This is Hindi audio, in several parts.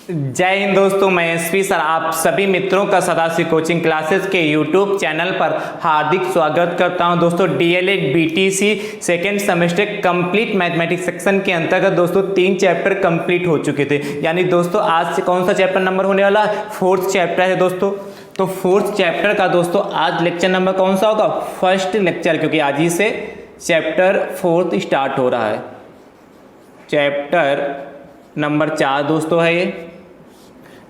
जय हिंद दोस्तों, मैं एसपी सर आप सभी मित्रों का सदाशिव कोचिंग क्लासेस के यूट्यूब चैनल पर हार्दिक स्वागत करता हूं। दोस्तों DElEd BTC second semester complete mathematics section के अंतर्गत दोस्तों 3 चैप्टर कंप्लीट हो चुके थे। यानी दोस्तों आज से कौन सा चैप्टर नंबर होने वाला है? 4th चैप्टर है दोस्तों। तो 4th चैप्टर का दोस्तों आज लेक्चर नंबर कौन सा होगा? फर्स्ट लेक्चर, क्योंकि आज ही से चैप्टर 4th स्टार्ट हो रहा है। चैप्टर नंबर 4 दोस्तों है ये,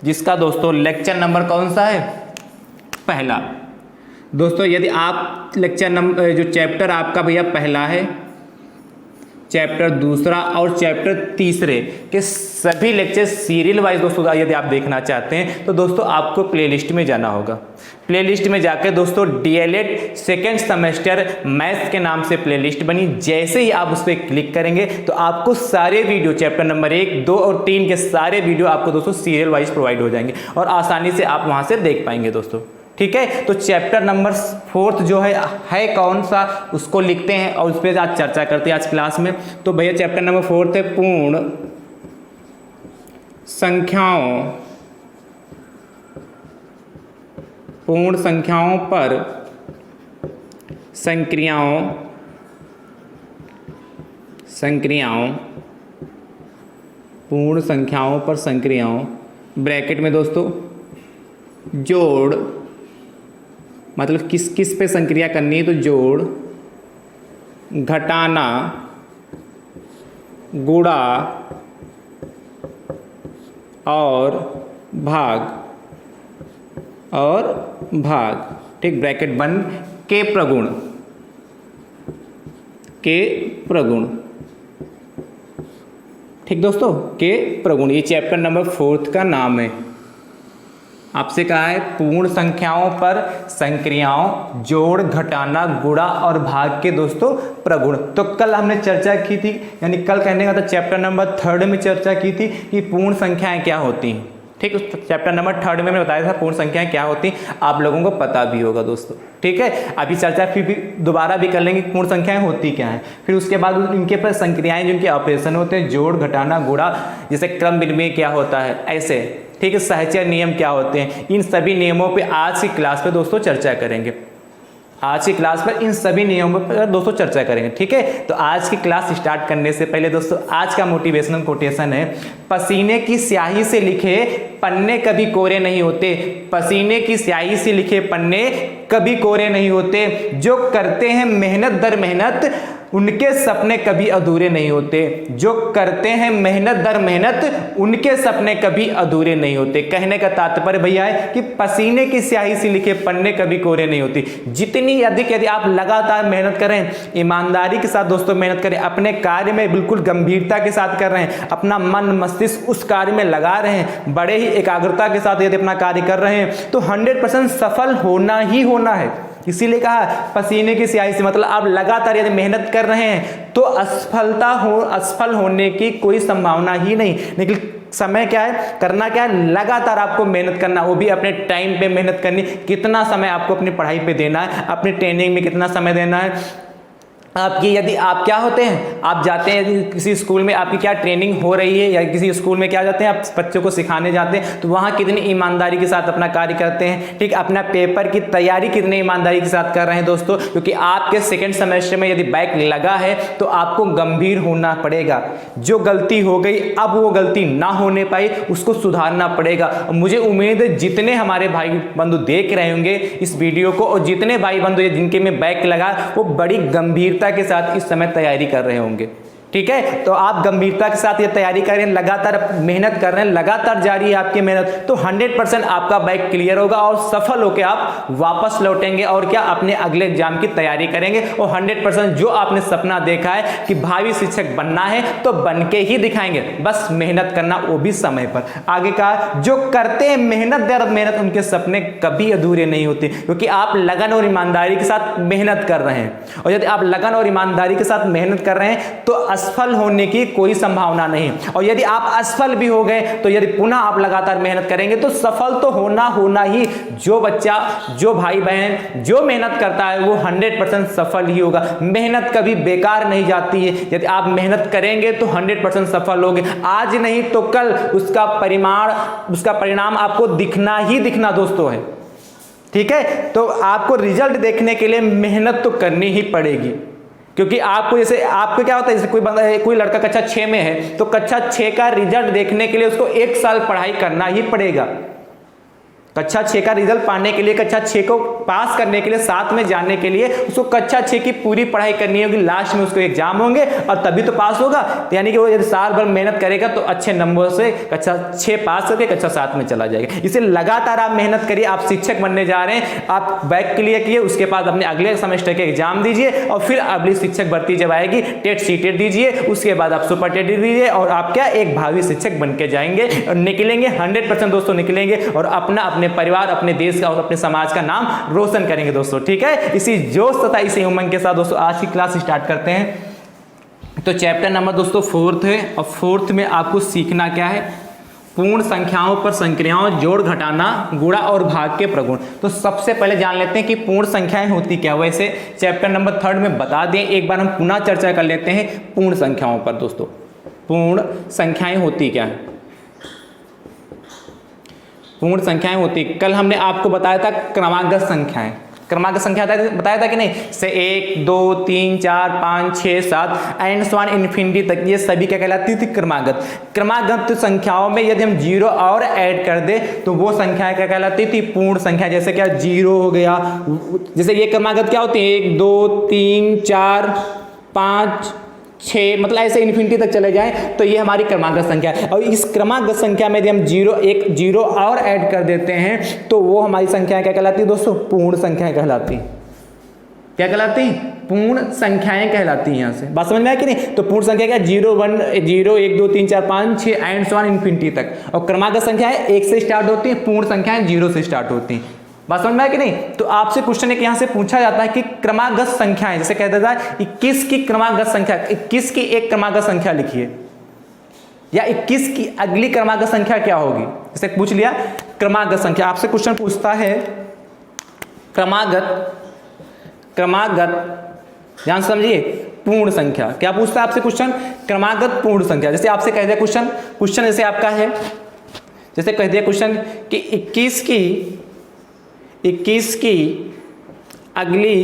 जिसका दोस्तों लेक्चर नंबर कौन सा है? पहला। दोस्तों यदि आप लेक्चर नंबर जो चैप्टर आपका भैया पहला है, चैप्टर दूसरा और चैप्टर तीसरे के सभी लेक्चर सीरियल वाइज दोस्तों यदि आप देखना चाहते हैं तो दोस्तों आपको प्लेलिस्ट में जाना होगा। प्लेलिस्ट में जाकर दोस्तों डीएलएड सेकेंड सेमेस्टर मैथ्स के नाम से प्लेलिस्ट बनी। जैसे ही आप उस पर क्लिक करेंगे तो आपको सारे वीडियो चैप्टर नंबर 1, 2 और 3 के सारे वीडियो आपको दोस्तों सीरियल वाइज प्रोवाइड हो जाएंगे और आसानी से आप वहां से देख पाएंगे दोस्तों। ठीक है, तो चैप्टर नंबर 4th जो है कौन सा, उसको लिखते हैं और उस पर आज चर्चा करते हैं आज क्लास में। तो भैया चैप्टर नंबर 4th है पूर्ण संख्याओं पर संक्रियाओं ब्रैकेट में दोस्तों जोड़, मतलब किस किस पे संक्रिया करनी है, तो जोड़, घटाना, गुणा और भाग। ठीक, ब्रैकेट बंद। के प्रगुण। ठीक दोस्तों, के प्रगुण, ये चैप्टर नंबर 4th का नाम है। आपसे कहा है पूर्ण संख्याओं पर संक्रियाओं, जोड़, घटाना, गुणा और भाग के दोस्तों प्रगुण। तो कल हमने चर्चा की थी, यानी कल कहने का था चैप्टर नंबर 3rd में चर्चा की थी कि पूर्ण संख्याएं क्या होती हैं। ठीक, उस चैप्टर नंबर 3rd में मैंने बताया था पूर्ण संख्याएं क्या होती हैं, आप लोगों को पता भी होगा दोस्तों। ठीक है, अभी चर्चा फिर भी दोबारा भी कर लेंगे पूर्ण संख्याएं होती क्या हैं। फिर उसके बाद इनके पर संक्रियाएं जिनके ऑपरेशन होते हैं, जोड़, घटाना, गुणा, जैसे क्रम विनिमय क्या होता है, ऐसे। ठीक है, सहचर्य नियम क्या होते हैं, इन सभी नियमों पे आज की क्लास पे दोस्तों चर्चा करेंगे। आज की क्लास पर इन सभी नियमों पर दोस्तों चर्चा करेंगे। ठीक है, तो आज की क्लास स्टार्ट करने से पहले दोस्तों आज का मोटिवेशनल कोटेशन है, पसीने की स्याही से लिखे पन्ने कभी कोरे नहीं होते। पसीने की स्याही से लिखे पन्ने कभी कोरे नहीं होते। जो करते हैं मेहनत दर मेहनत, उनके सपने कभी अधूरे नहीं होते। जो करते हैं मेहनत दर मेहनत, उनके सपने कभी अधूरे नहीं होते। कहने का तात्पर्य भैया है कि पसीने की स्याही से लिखे पन्ने कभी कोरे नहीं होती। जितनी अधिक यदि आप लगातार मेहनत करें, ईमानदारी के साथ दोस्तों मेहनत करें, अपने कार्य में बिल्कुल गंभीरता के साथ कर रहे हैं, अपना मन मस्तिष्क उस कार्य में लगा रहे हैं, बड़े ही एकाग्रता के साथ यदि अपना कार्य कर रहे हैं तो 100% सफल होना ही होना है। इसीलिए कहा पसीने की स्याही से, मतलब आप लगातार यदि मेहनत कर रहे हैं तो असफल होने की कोई संभावना ही नहीं। लेकिन समय क्या है, करना क्या है, लगातार आपको मेहनत करना, वो भी अपने टाइम पे मेहनत करनी। कितना समय आपको अपनी पढ़ाई पे देना है, अपनी ट्रेनिंग में कितना समय देना है आपकी। यदि आप क्या होते हैं, आप जाते हैं किसी स्कूल में, आपकी क्या ट्रेनिंग हो रही है, या किसी स्कूल में क्या जाते हैं आप बच्चों को सिखाने जाते हैं, तो वहाँ कितनी ईमानदारी के साथ अपना कार्य करते हैं। ठीक, अपना पेपर की तैयारी कितनी ईमानदारी के साथ कर रहे हैं दोस्तों, क्योंकि आपके सेकेंड सेमेस्टर में यदि बैक लगा है तो आपको गंभीर होना पड़ेगा। जो गलती हो गई अब वो गलती ना होने पाई, उसको सुधारना पड़ेगा। मुझे उम्मीद है जितने हमारे भाई बंधु देख रहे होंगे इस वीडियो को, और जितने भाई बंधु जिनके में बैक लगा, वो बड़ी गंभीरता के साथ इस समय तैयारी कर रहे होंगे। ठीक है, तो आप गंभीरता के साथ ये तैयारी कर रहे हैं, लगातार मेहनत कर रहे हैं, लगातार जारी है आपकी मेहनत, तो 100% आपका बैक क्लियर होगा और सफल होकर आप वापस लौटेंगे और क्या अपने अगले एग्जाम की तैयारी करेंगे। और 100% जो आपने सपना देखा है कि भावी शिक्षक बनना है तो बन के ही दिखाएंगे, बस मेहनत करना, वो भी समय पर। आगे कहा जो करते हैं मेहनत दर मेहनत, उनके सपने कभी अधूरे नहीं होते, क्योंकि आप लगन और ईमानदारी के साथ मेहनत कर रहे हैं। और यदि आप लगन और ईमानदारी के साथ मेहनत कर रहे हैं तो असफल होने की कोई संभावना नहीं। और यदि आप असफल भी हो गए तो यदि पुनः आप लगातार मेहनत करेंगे तो सफल तो होना ही। जो बच्चा, जो भाई बहन जो मेहनत करता है वो 100% सफल ही होगा। मेहनत कभी बेकार नहीं जाती है। यदि आप मेहनत करेंगे तो 100% सफल होंगे। आज नहीं तो कल उसका परिणाम आपको दिखना ही दिखना दोस्तों है। ठीक है, तो आपको रिजल्ट देखने के लिए मेहनत तो करनी ही पड़ेगी। क्योंकि आपको जैसे आपको क्या होता है, जैसे कोई लड़का कक्षा 6 में है तो कक्षा 6 का रिजल्ट देखने के लिए उसको 1 साल पढ़ाई करना ही पड़ेगा। कक्षा 6 का रिजल्ट पाने के लिए, कक्षा 6 को पास करने के लिए, साथ में जाने के लिए उसको कक्षा 6 की पूरी पढ़ाई करनी होगी। लास्ट में उसको एग्जाम होंगे और तभी तो पास होगा। तो यानी कि वो यदि साल भर मेहनत करेगा तो अच्छे नंबर से कक्षा 6 पास करके कक्षा 7 में चला जाएगा। इसे लगातार आप मेहनत करिए। आप शिक्षक बनने जा रहे हैं, आप बैक क्लियर किए, उसके बाद अपने अगले सेमेस्टर के एग्जाम दीजिए और फिर अगली शिक्षक भर्ती जब आएगी टेट सीटेट दीजिए, उसके बाद आप सुपर टेट दीजिए और आप क्या एक भावी शिक्षक बन के जाएंगे और निकलेंगे। 100% दोस्तों निकलेंगे और अपने परिवार, अपने देश का और अपने समाज का नाम रोशन करेंगे दोस्तों। ठीक है, इसी जोश तथा इसी उमंग के साथ दोस्तों आज की क्लास स्टार्ट करते हैं। तो चैप्टर नंबर दोस्तों 4th है और 4th में आपको सीखना क्या है, पूर्ण संख्याओं पर संक्रियाओं, जोड़ घटाना, गुणा और भाग के प्रगुण। तो सबसे पहले जान लेते हैं कि पूर्ण संख्याएं होती क्या। वैसे चैप्टर नंबर 3 में बता दें, एक बार हम पुनः चर्चा कर लेते हैं पूर्ण संख्याओं पर दोस्तों। पूर्ण संख्याएं होती क्या है, पूर्ण संख्याएं होती, कल हमने आपको बताया था क्रमागत संख्याएं। क्रमागत संख्या बताया था कि नहीं, से 1 2 3 4 5 6 7 एंड सो ऑन इन्फिनिटी तक, ये सभी क्या कहलाती थी, क्रमागत। क्रमागत संख्याओं में यदि हम 0 और ऐड कर दे तो वो संख्या क्या कहलाती थी, पूर्ण संख्या। जैसे क्या 0 हो गया, जैसे ये क्रमागत क्या होती है 1 2 3 4 5 6, मतलब ऐसे इन्फिनिटी तक चले जाएं तो ये हमारी क्रमागत संख्या है। और इस क्रमागत संख्या में यदि हम 0 और ऐड कर देते हैं तो वो हमारी संख्या क्या कहलाती है दोस्तों, पूर्ण संख्याएं कहलाती। क्या कहलाती, पूर्ण संख्याएं कहलाती हैं। यहाँ से बात समझ में आया कि नहीं। तो पूर्ण संख्या क्या, 0 1 2 3 4 5 6 एंड सो ऑन इन्फिनिटी तक। और क्रमागत संख्या है 1 से स्टार्ट होती है, पूर्ण संख्याएं 0 से स्टार्ट होती हैं। बात समझ में आया कि नहीं। तो आपसे क्वेश्चन एक यहाँ से पूछा जाता है कि क्रमागत संख्याएं, जैसे कहता था 21 की क्रमागत संख्या, 21 की एक क्रमागत संख्या लिखिए, या 21 की अगली क्रमागत संख्या क्या होगी। जैसे पूछ लिया क्रमागत संख्या, आपसे क्वेश्चन पूछता है क्रमागत ध्यान समझिए, पूर्ण संख्या। क्या पूछता है आपसे क्वेश्चन, क्रमागत पूर्ण संख्या। जैसे आपसे कह दिया क्वेश्चन जैसे आपका है, जैसे कह दिया क्वेश्चन कि 21 की अगली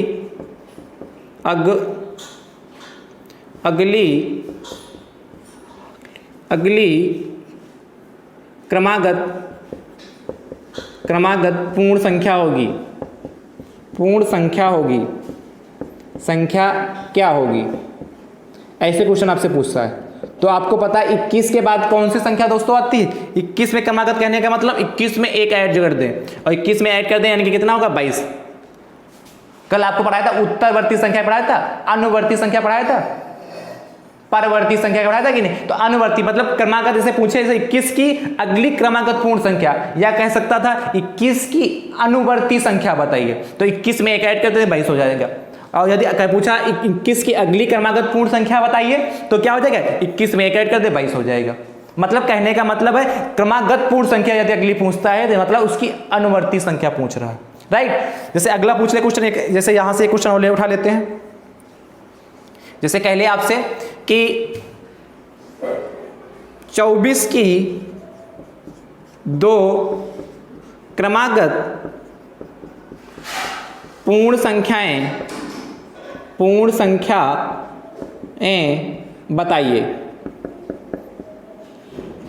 क्रमागत पूर्ण संख्या होगी। पूर्ण संख्या होगी, संख्या क्या होगी, ऐसे क्वेश्चन आपसे पूछता है। तो आपको पता है 21 के बाद कौन सी संख्या दोस्तों आती है, 21 में क्रमागत कहने का मतलब 21 में एक ऐड कर दें, और 21 में ऐड कर दें यानी कि कितना होगा 22। कल आपको पढ़ाया था उत्तरवर्ती संख्या पढ़ाया था, अनुवर्ती संख्या पढ़ाया था, परवर्ती संख्या पढ़ाया था कि नहीं। तो अनुवर्ती मतलब क्रमागत जैसे पूछे, जैसे 21 की अगली क्रमागत पूर्ण संख्या, या कह सकता था 21 की अनुवर्ती संख्या बताइए, तो 21 में एक ऐड करते हैं 22 हो जाएगा। और यदि पूछा 21 की अगली क्रमागत पूर्ण संख्या बताइए तो क्या हो जाएगा, 21 में एक ऐड कर दे 22 हो जाएगा। मतलब कहने का मतलब है क्रमागत पूर्ण संख्या यदि अगली पूछता है तो मतलब उसकी अनुवर्ती संख्या पूछ रहा है, राइट। जैसे अगला पूछ ले क्वेश्चन, जैसे यहां से क्वेश्चन और उठा लेते हैं। जैसे कह लिया आपसे कि 24 की 2 क्रमागत पूर्ण संख्याएं बताइए।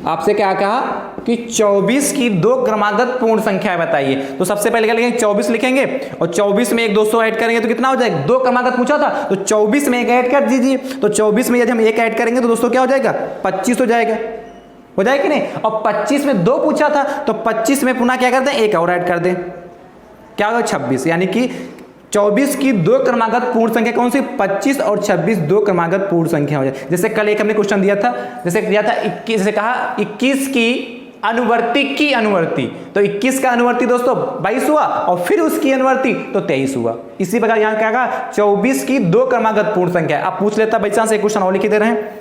आपसे क्या कहा कि 24 की 2 क्रमागत पूर्ण संख्याएं बताइए। तो सबसे पहले क्या लिखेंगे, 24 लिखेंगे और 24 में एक 200 ऐड करेंगे तो कितना हो जाएगा, 2 क्रमागत पूछा था तो 24 में एक ऐड कर दीजिए। तो 24 में यदि हम एक ऐड करेंगे तो दोस्तों क्या हो जाएगा, 25 हो जाएगा कि नहीं। और 25 में 2 पूछा था तो 25 में पुनः क्या कर दें, एक और ऐड कर दें, क्या होगा 26। यानी कि 24 की 2 क्रमागत पूर्ण संख्या कौन सी, 25 और 26 2 क्रमागत पूर्ण संख्या हो जाए। जैसे कल एक हमने क्वेश्चन दिया था, जैसे दिया था 21, जैसे कहा 21 की अनुवर्ती की अनुवर्ती, तो 21 का अनुवर्ती दोस्तों 22 हुआ और फिर उसकी अनुवर्ती तो 23 हुआ। इसी प्रकार यहां क्या कहा, 24 की 2 क्रमागत पूर्ण संख्या है। अब पूछ लेता बाई चांस एक क्वेश्चन और लिख दे रहे हैं,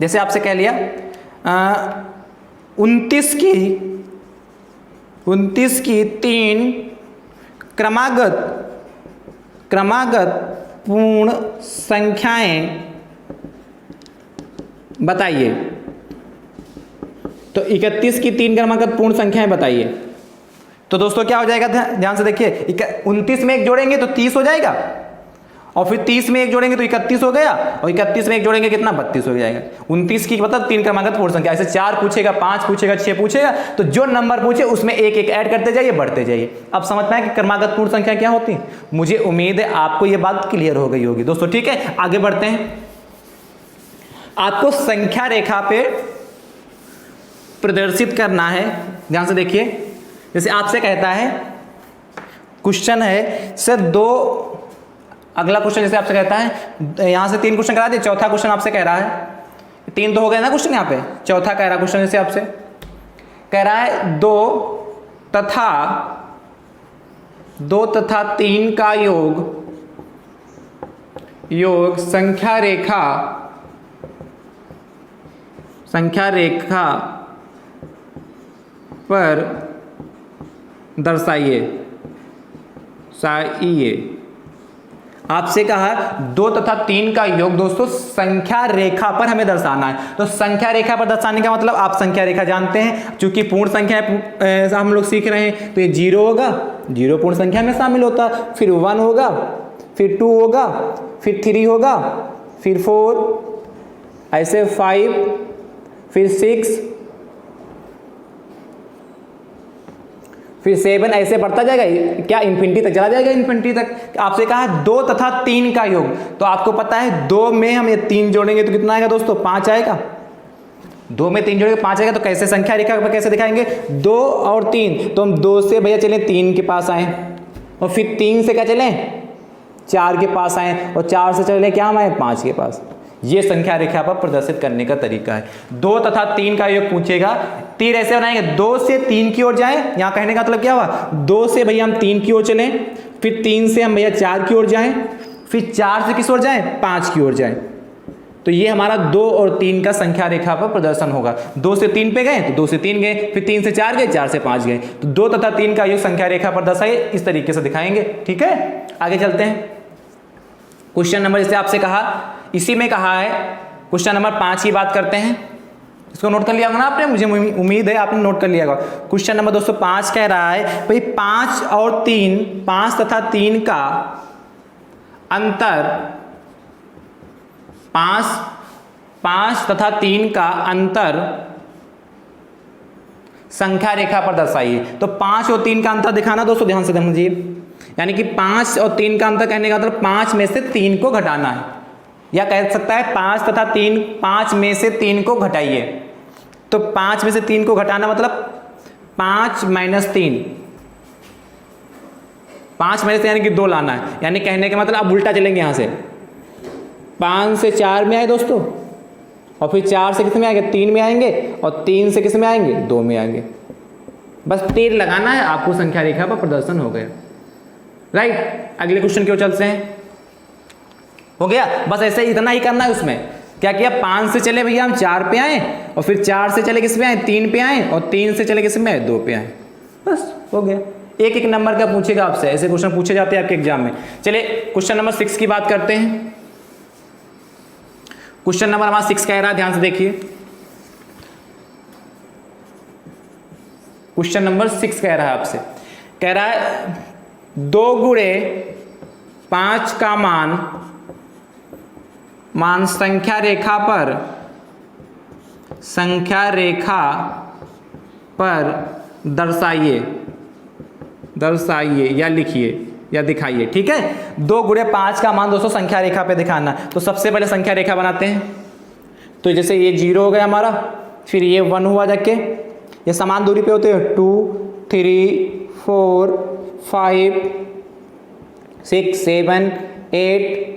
जैसे आपसे कह लिया 29 की 3 क्रमागत पूर्ण संख्याएं बताइए। तो 31 की 3 क्रमागत पूर्ण संख्याएं बताइए। तो दोस्तों क्या हो जाएगा, ध्यान से देखिए, 29 में एक जोड़ेंगे तो 30 हो जाएगा, और फिर 30 में एक जोड़ेंगे तो 31 हो गया, और 31 में एक जोड़ेंगे कितना, 32 हो जाएगा। 29 की मतलब 3 क्रमागत पूर्ण संख्या, ऐसे 4 पूछेगा, 5 पूछेगा, 6 पूछेगा, तो जो नंबर पूछे उसमें एक एक ऐड करते जाइए, बढ़ते जाइए। अब समझ पाए कि क्रमागत पूर्ण संख्या क्या होती है। मुझे उम्मीद है आपको यह बात क्लियर हो गई होगी दोस्तों। ठीक है, आगे बढ़ते हैं। आपको संख्या रेखा पे प्रदर्शित करना है, ध्यान से देखिए। जैसे आपसे कहता है क्वेश्चन है सर अगला क्वेश्चन जैसे आपसे कहता है, यहां से 3 क्वेश्चन करा दिए, चौथा क्वेश्चन आपसे कह रहा है, 3 तो हो गए ना क्वेश्चन, यहां पे चौथा कह रहा क्वेश्चन जैसे आपसे कह रहा है 2 तथा 3 का योग संख्या रेखा पर दर्शाइए। आपसे कहा 2 तथा 3 का योग दोस्तों संख्या रेखा पर हमें दर्शाना है। तो संख्या रेखा पर दर्शाने का मतलब आप संख्या रेखा जानते हैं, चूंकि पूर्ण संख्या हम लोग सीख रहे हैं, तो ये 0 होगा, 0 पूर्ण संख्या में शामिल होता, फिर 1 होगा, फिर 2 होगा, फिर 3 होगा, फिर 4, ऐसे 5, फिर 6, फिर 7, ऐसे बढ़ता जाएगा, क्या इन्फिनिटी तक चला जाएगा, इन्फिनिटी तक। आपसे कहा 2 तथा 3 का योग, तो आपको पता है 2 में हम ये 3 जोड़ेंगे तो कितना आएगा दोस्तों, 5 आएगा। 2 में 3 जोड़ेंगे 5 आएगा। तो कैसे संख्या रेखा पर कैसे दिखाएंगे, 2 और 3, तो हम 2 से भैया चलें 3 के पास आए, और फिर 3 से क्या चलें 4 के पास आए, और 4 से चले क्या हम आए 5 के पास। ये संख्या रेखा पर प्रदर्शित करने का तरीका है। 2 तथा 3 का योग पूछेगा, तीर ऐसे बनाएंगे, 2 से 3 की ओर जाएं। यहां कहने का मतलब क्या हुआ, 2 से भैया हम 3 की ओर चलें, फिर 3 से हम भैया 4 की ओर जाएं, फिर 4 से किस ओर जाएं, 5 की ओर जाएं। तो ये हमारा 2 और 3 का संख्या रेखा पर प्रदर्शन होगा। 2 से 3 पे गए तो 2 से 3 गए, फिर 3 से 4 गए, 4 से 5 गए। तो 2 तथा 3 का योग संख्या रेखा पर दर्शाइए, इस तरीके से दिखाएंगे। ठीक है, आगे चलते हैं। क्वेश्चन नंबर जैसे आपसे कहा, इसी में कहा है क्वेश्चन नंबर 5 की बात करते हैं। इसको नोट कर लिया होगा ना आपने, मुझे उम्मीद है आपने नोट कर लिया होगा। क्वेश्चन नंबर दोस्तों 5 कह रहा है भाई 5 तथा 3 का अंतर, 5 तथा 3 का अंतर संख्या रेखा पर दर्शाइए। तो 5 और 3 का अंतर दिखाना दोस्तों, ध्यान से समझिए। यानी कि 5 और 3 का अंतर कहने का मतलब 5 में से 3 को घटाना है, या कह सकता है 5 तथा 3, 5 में से 3 को घटाइए। तो 5 में से 3 को घटाना मतलब 5 - 3, 5 में से यानी कि 2 लाना है। यानी कहने का मतलब अब उल्टा चलेंगे, यहां से 5 से 4 में आए दोस्तों, और फिर 4 से किस में आएंगे, 3 में आएंगे, और 3 से किस में आएंगे, 2 में आएंगे। बस तीर लगाना है, आपको संख्या रेखा पर प्रदर्शन हो गया। राइट, अगले क्वेश्चन की ओर चलते हैं। हो गया, बस ऐसे इतना ही करना है। उसमें क्या किया, 5 से चले भैया हम 4 पे आए, और फिर 4 से चले किस पे आए, 3 पे आए, और 3 से चले किस में आए, 2 पे आए। बस हो गया। एक एक नंबर का पूछेगा आपसे, ऐसे क्वेश्चन पूछे जाते हैं आपके एग्जाम में। चलिए क्वेश्चन नंबर 6 की बात करते हैं। क्वेश्चन नंबर हमारा 6 कह रहा है, ध्यान से देखिए। क्वेश्चन नंबर 6 कह रहा है आपसे, कह रहा है 2 गुणे 5 का मान संख्या रेखा पर दर्शाइए या लिखिए या दिखाइए। ठीक है, 2 गुणे 5 का मान दोस्तों संख्या रेखा पे दिखाना। तो सबसे पहले संख्या रेखा बनाते हैं। तो जैसे ये 0 हो गया हमारा, फिर ये 1 हुआ, जाके ये समान दूरी पे होते हैं, 2 3 4 5 6 7 8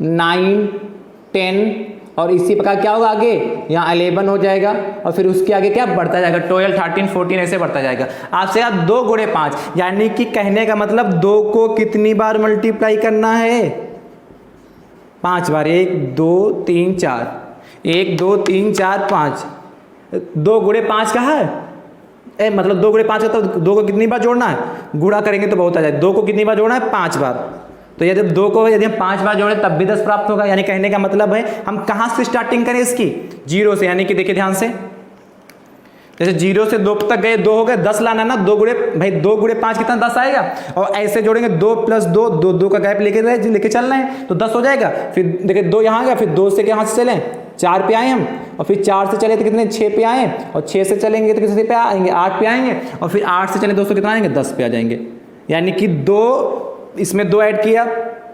9 10 और इसी प्रकार क्या होगा आगे, यहाँ 11 हो जाएगा और फिर उसके आगे क्या बढ़ता जाएगा, 12, 13, 14 ऐसे बढ़ता जाएगा। आपसे कहा 2 गुणे 5, यानी कि कहने का मतलब 2 को कितनी बार मल्टीप्लाई करना है, 5 बार। 1 2 3 4, 1 2 3 4 5, 2 गुणे 5 का है मतलब 2 गुणे 5 का, तो 2 को कितनी बार जोड़ना है, गुणा करेंगे तो बहुत आ जाए। 2 को कितनी बार जोड़ना है, 5 बार। तो यदि 2 को यदि हम 5 बार जोड़े तब भी 10 प्राप्त होगा। यानी कहने का मतलब है हम कहाँ से स्टार्टिंग करें इसकी, 0 से। यानी कि देखिए ध्यान से, जैसे 0 से 2 तक गए, 2 हो गए, 10 लाना ना, 2 गुणे भाई 2 गुणे 5 कितना, 10 आएगा। और ऐसे जोड़ेंगे 2 + 2, 2 का गैप लेके चल रहे हैं तो 10 हो जाएगा। फिर देखिए 2 यहाँ गया, फिर 2 से यहाँ से चलें 4 पे आए हम, और फिर 4 से चले तो कितने, 6 पे आए, और 6 से चलेंगे तो कितने पे आएंगे, 8 पे आएंगे, और फिर 8 से चले दोस्तों कितना आएंगे, 10 पे आ जाएंगे। यानी कि 2 इसमें 2 ऐड किया,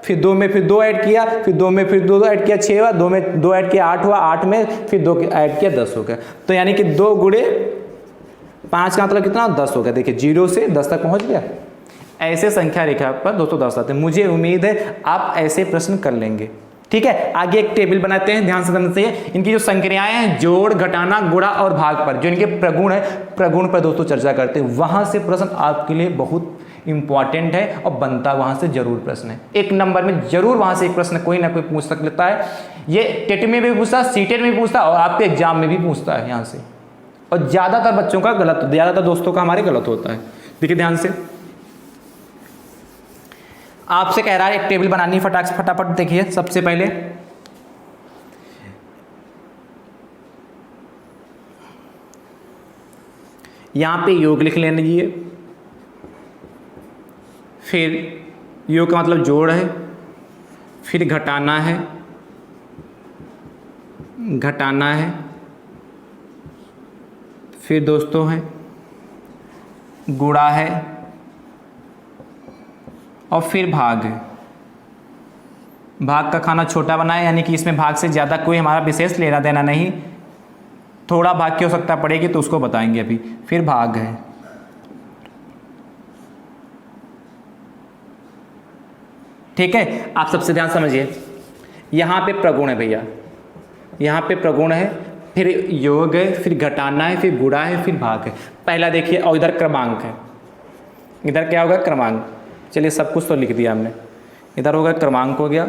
फिर 2 में फिर 2 ऐड किया, फिर 2 में फिर 2 ऐड किया, 6 हुआ, 2 में 2 ऐड किया 8 हुआ, 8 में फिर 2 ऐड किया 10 हो गया। तो यानी कि 2 गुणे 5 का मतलब कितना, 10 हो गया। देखिए 0 से 10 तक पहुंच गया। ऐसे संख्या रेखा पर दोस्तों दर्शाते हैं। मुझे उम्मीद है आप ऐसे प्रश्न कर लेंगे। ठीक है, आगे एक टेबल बनाते हैं, ध्यान से समझना चाहिए। इनकी जो संक्रियाएं हैं, जोड़, घटाना, गुणा और भाग पर, जो इनके प्रगुण है, प्रगुण पर दोस्तों चर्चा करते हैं। वहां से प्रश्न आपके लिए बहुत इंपॉर्टेंट है और बनता वहां से जरूर प्रश्न है। 1 नंबर में जरूर वहां से एक प्रश्न कोई ना कोई पूछ सकता है। ये टेट में भी पूछता, सीटेट में भी पूछता और आपके एग्जाम में भी पूछता है यहाँ से। और ज्यादातर बच्चों का गलत, ज्यादातर दोस्तों का हमारे गलत होता है। देखिए ध्यान से, आपसे कह रहा है एक टेबल बनानी, फटाफट देखिए। सबसे पहले यहां पे योग लिख लेना लीजिए, फिर योग का मतलब जोड़ है, फिर घटाना है, फिर दोस्तों है गुणा है, और फिर भाग है। भाग का खाना छोटा बनाए, यानी कि इसमें भाग से ज़्यादा कोई हमारा विशेष लेना देना नहीं, थोड़ा भाग की आवश्यकता पड़ेगी तो उसको बताएंगे अभी। फिर भाग है, ठीक है। आप सबसे ध्यान समझिए, यहाँ पे प्रगुण है भैया, यहाँ पे प्रगुण है, फिर योग है, फिर घटाना है, फिर गुणा है, फिर भाग है। पहला देखिए, और इधर क्रमांक है, इधर क्या होगा, क्रमांक। चलिए सब कुछ तो लिख दिया हमने, इधर होगा क्रमांक हो गया।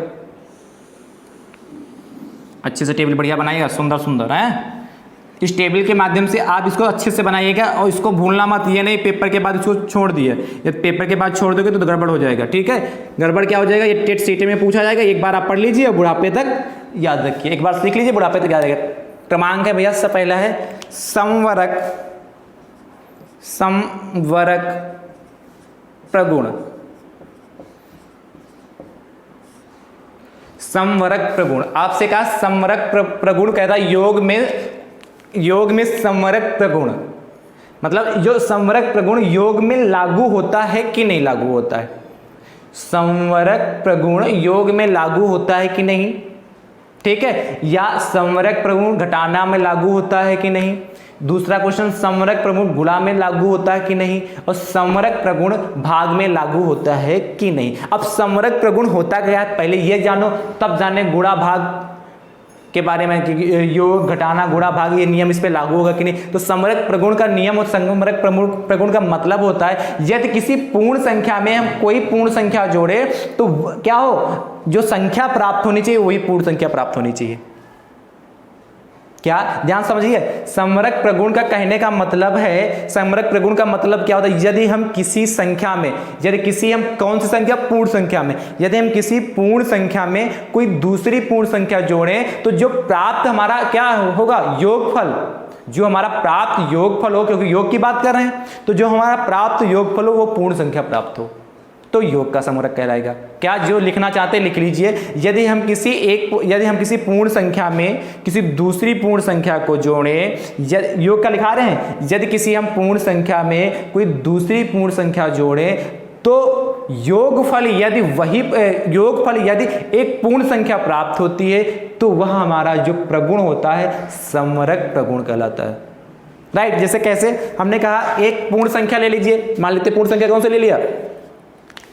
अच्छे से टेबल बढ़िया बनाइएगा, सुंदर सुंदर है। इस टेबल के माध्यम से आप इसको अच्छे से बनाइएगा और इसको भूलना मत। ये नहीं पेपर के बाद इसको छोड़ दिए, यदि पेपर के बाद छोड़ दोगे तो गड़बड़ हो जाएगा। ठीक है, गड़बड़ क्या हो जाएगा, ये टेट सीटे में पूछा जाएगा। एक बार आप पढ़ लीजिए, बुढ़ापे तक याद रखिए, एक बार सीख लीजिए, बुढ़ापे तक याद रहेगा। क्रमांक है भैया, सबसे पहला है समवरक प्रगुण। समवरक प्रगुण आपसे कहा, समवरक प्रगुण कहता है योग में समवरक प्रगुण, मतलब जो समवरक प्रगुण योग में लागू होता है कि नहीं लागू होता है। समवरक प्रगुण योग में लागू होता है कि नहीं, ठीक है। या समवरक प्रगुण घटाना में लागू होता है कि नहीं। दूसरा क्वेश्चन, समवरक प्रगुण गुणा में लागू होता है कि नहीं, और समवरक प्रगुण भाग में लागू होता है कि नहीं। अब समवरक प्रगुण होता क्या है पहले ये जानो, तब जाने गुणा भाग के बारे में, कि योग घटाना गुणा भाग ये नियम इस पे लागू होगा कि नहीं। तो समवरक प्रगुण का नियम और समवरक प्रगुण का मतलब होता है, यदि किसी पूर्ण संख्या में हम कोई पूर्ण संख्या जोड़े तो क्या हो, जो संख्या प्राप्त होनी चाहिए वही पूर्ण संख्या प्राप्त होनी चाहिए। क्या, ध्यान समझिए, समवरक प्रगुण का कहने का मतलब है, समवरक प्रगुण का मतलब क्या होता है, यदि हम किसी संख्या में, यदि किसी हम कौन सी संख्या, पूर्ण संख्या में, यदि हम किसी पूर्ण संख्या में कोई दूसरी पूर्ण संख्या जोड़ें तो जो प्राप्त हमारा क्या होगा, योगफल, जो हमारा प्राप्त योगफल हो, क्योंकि योग की बात कर रहे हैं, तो जो हमारा प्राप्त योगफल हो वो पूर्ण संख्या प्राप्त हो, तो योग का समवरक कहलाएगा। क्या जो लिखना चाहते लिख लीजिए। यदि हम किसी पूर्ण संख्या में किसी दूसरी पूर्ण संख्या को जोड़ें, योग का लिखा रहे हैं, यदि किसी हम पूर्ण संख्या में कोई दूसरी पूर्ण संख्या जोड़ें तो योगफल यदि एक पूर्ण संख्या प्राप्त होती है तो वह हमारा जो प्रगुण होता है समवरक प्रगुण कहलाता है। राइट, जैसे कैसे हमने कहा, एक पूर्ण संख्या ले लीजिए, मान लेते पूर्ण संख्या कौन से ले लिया,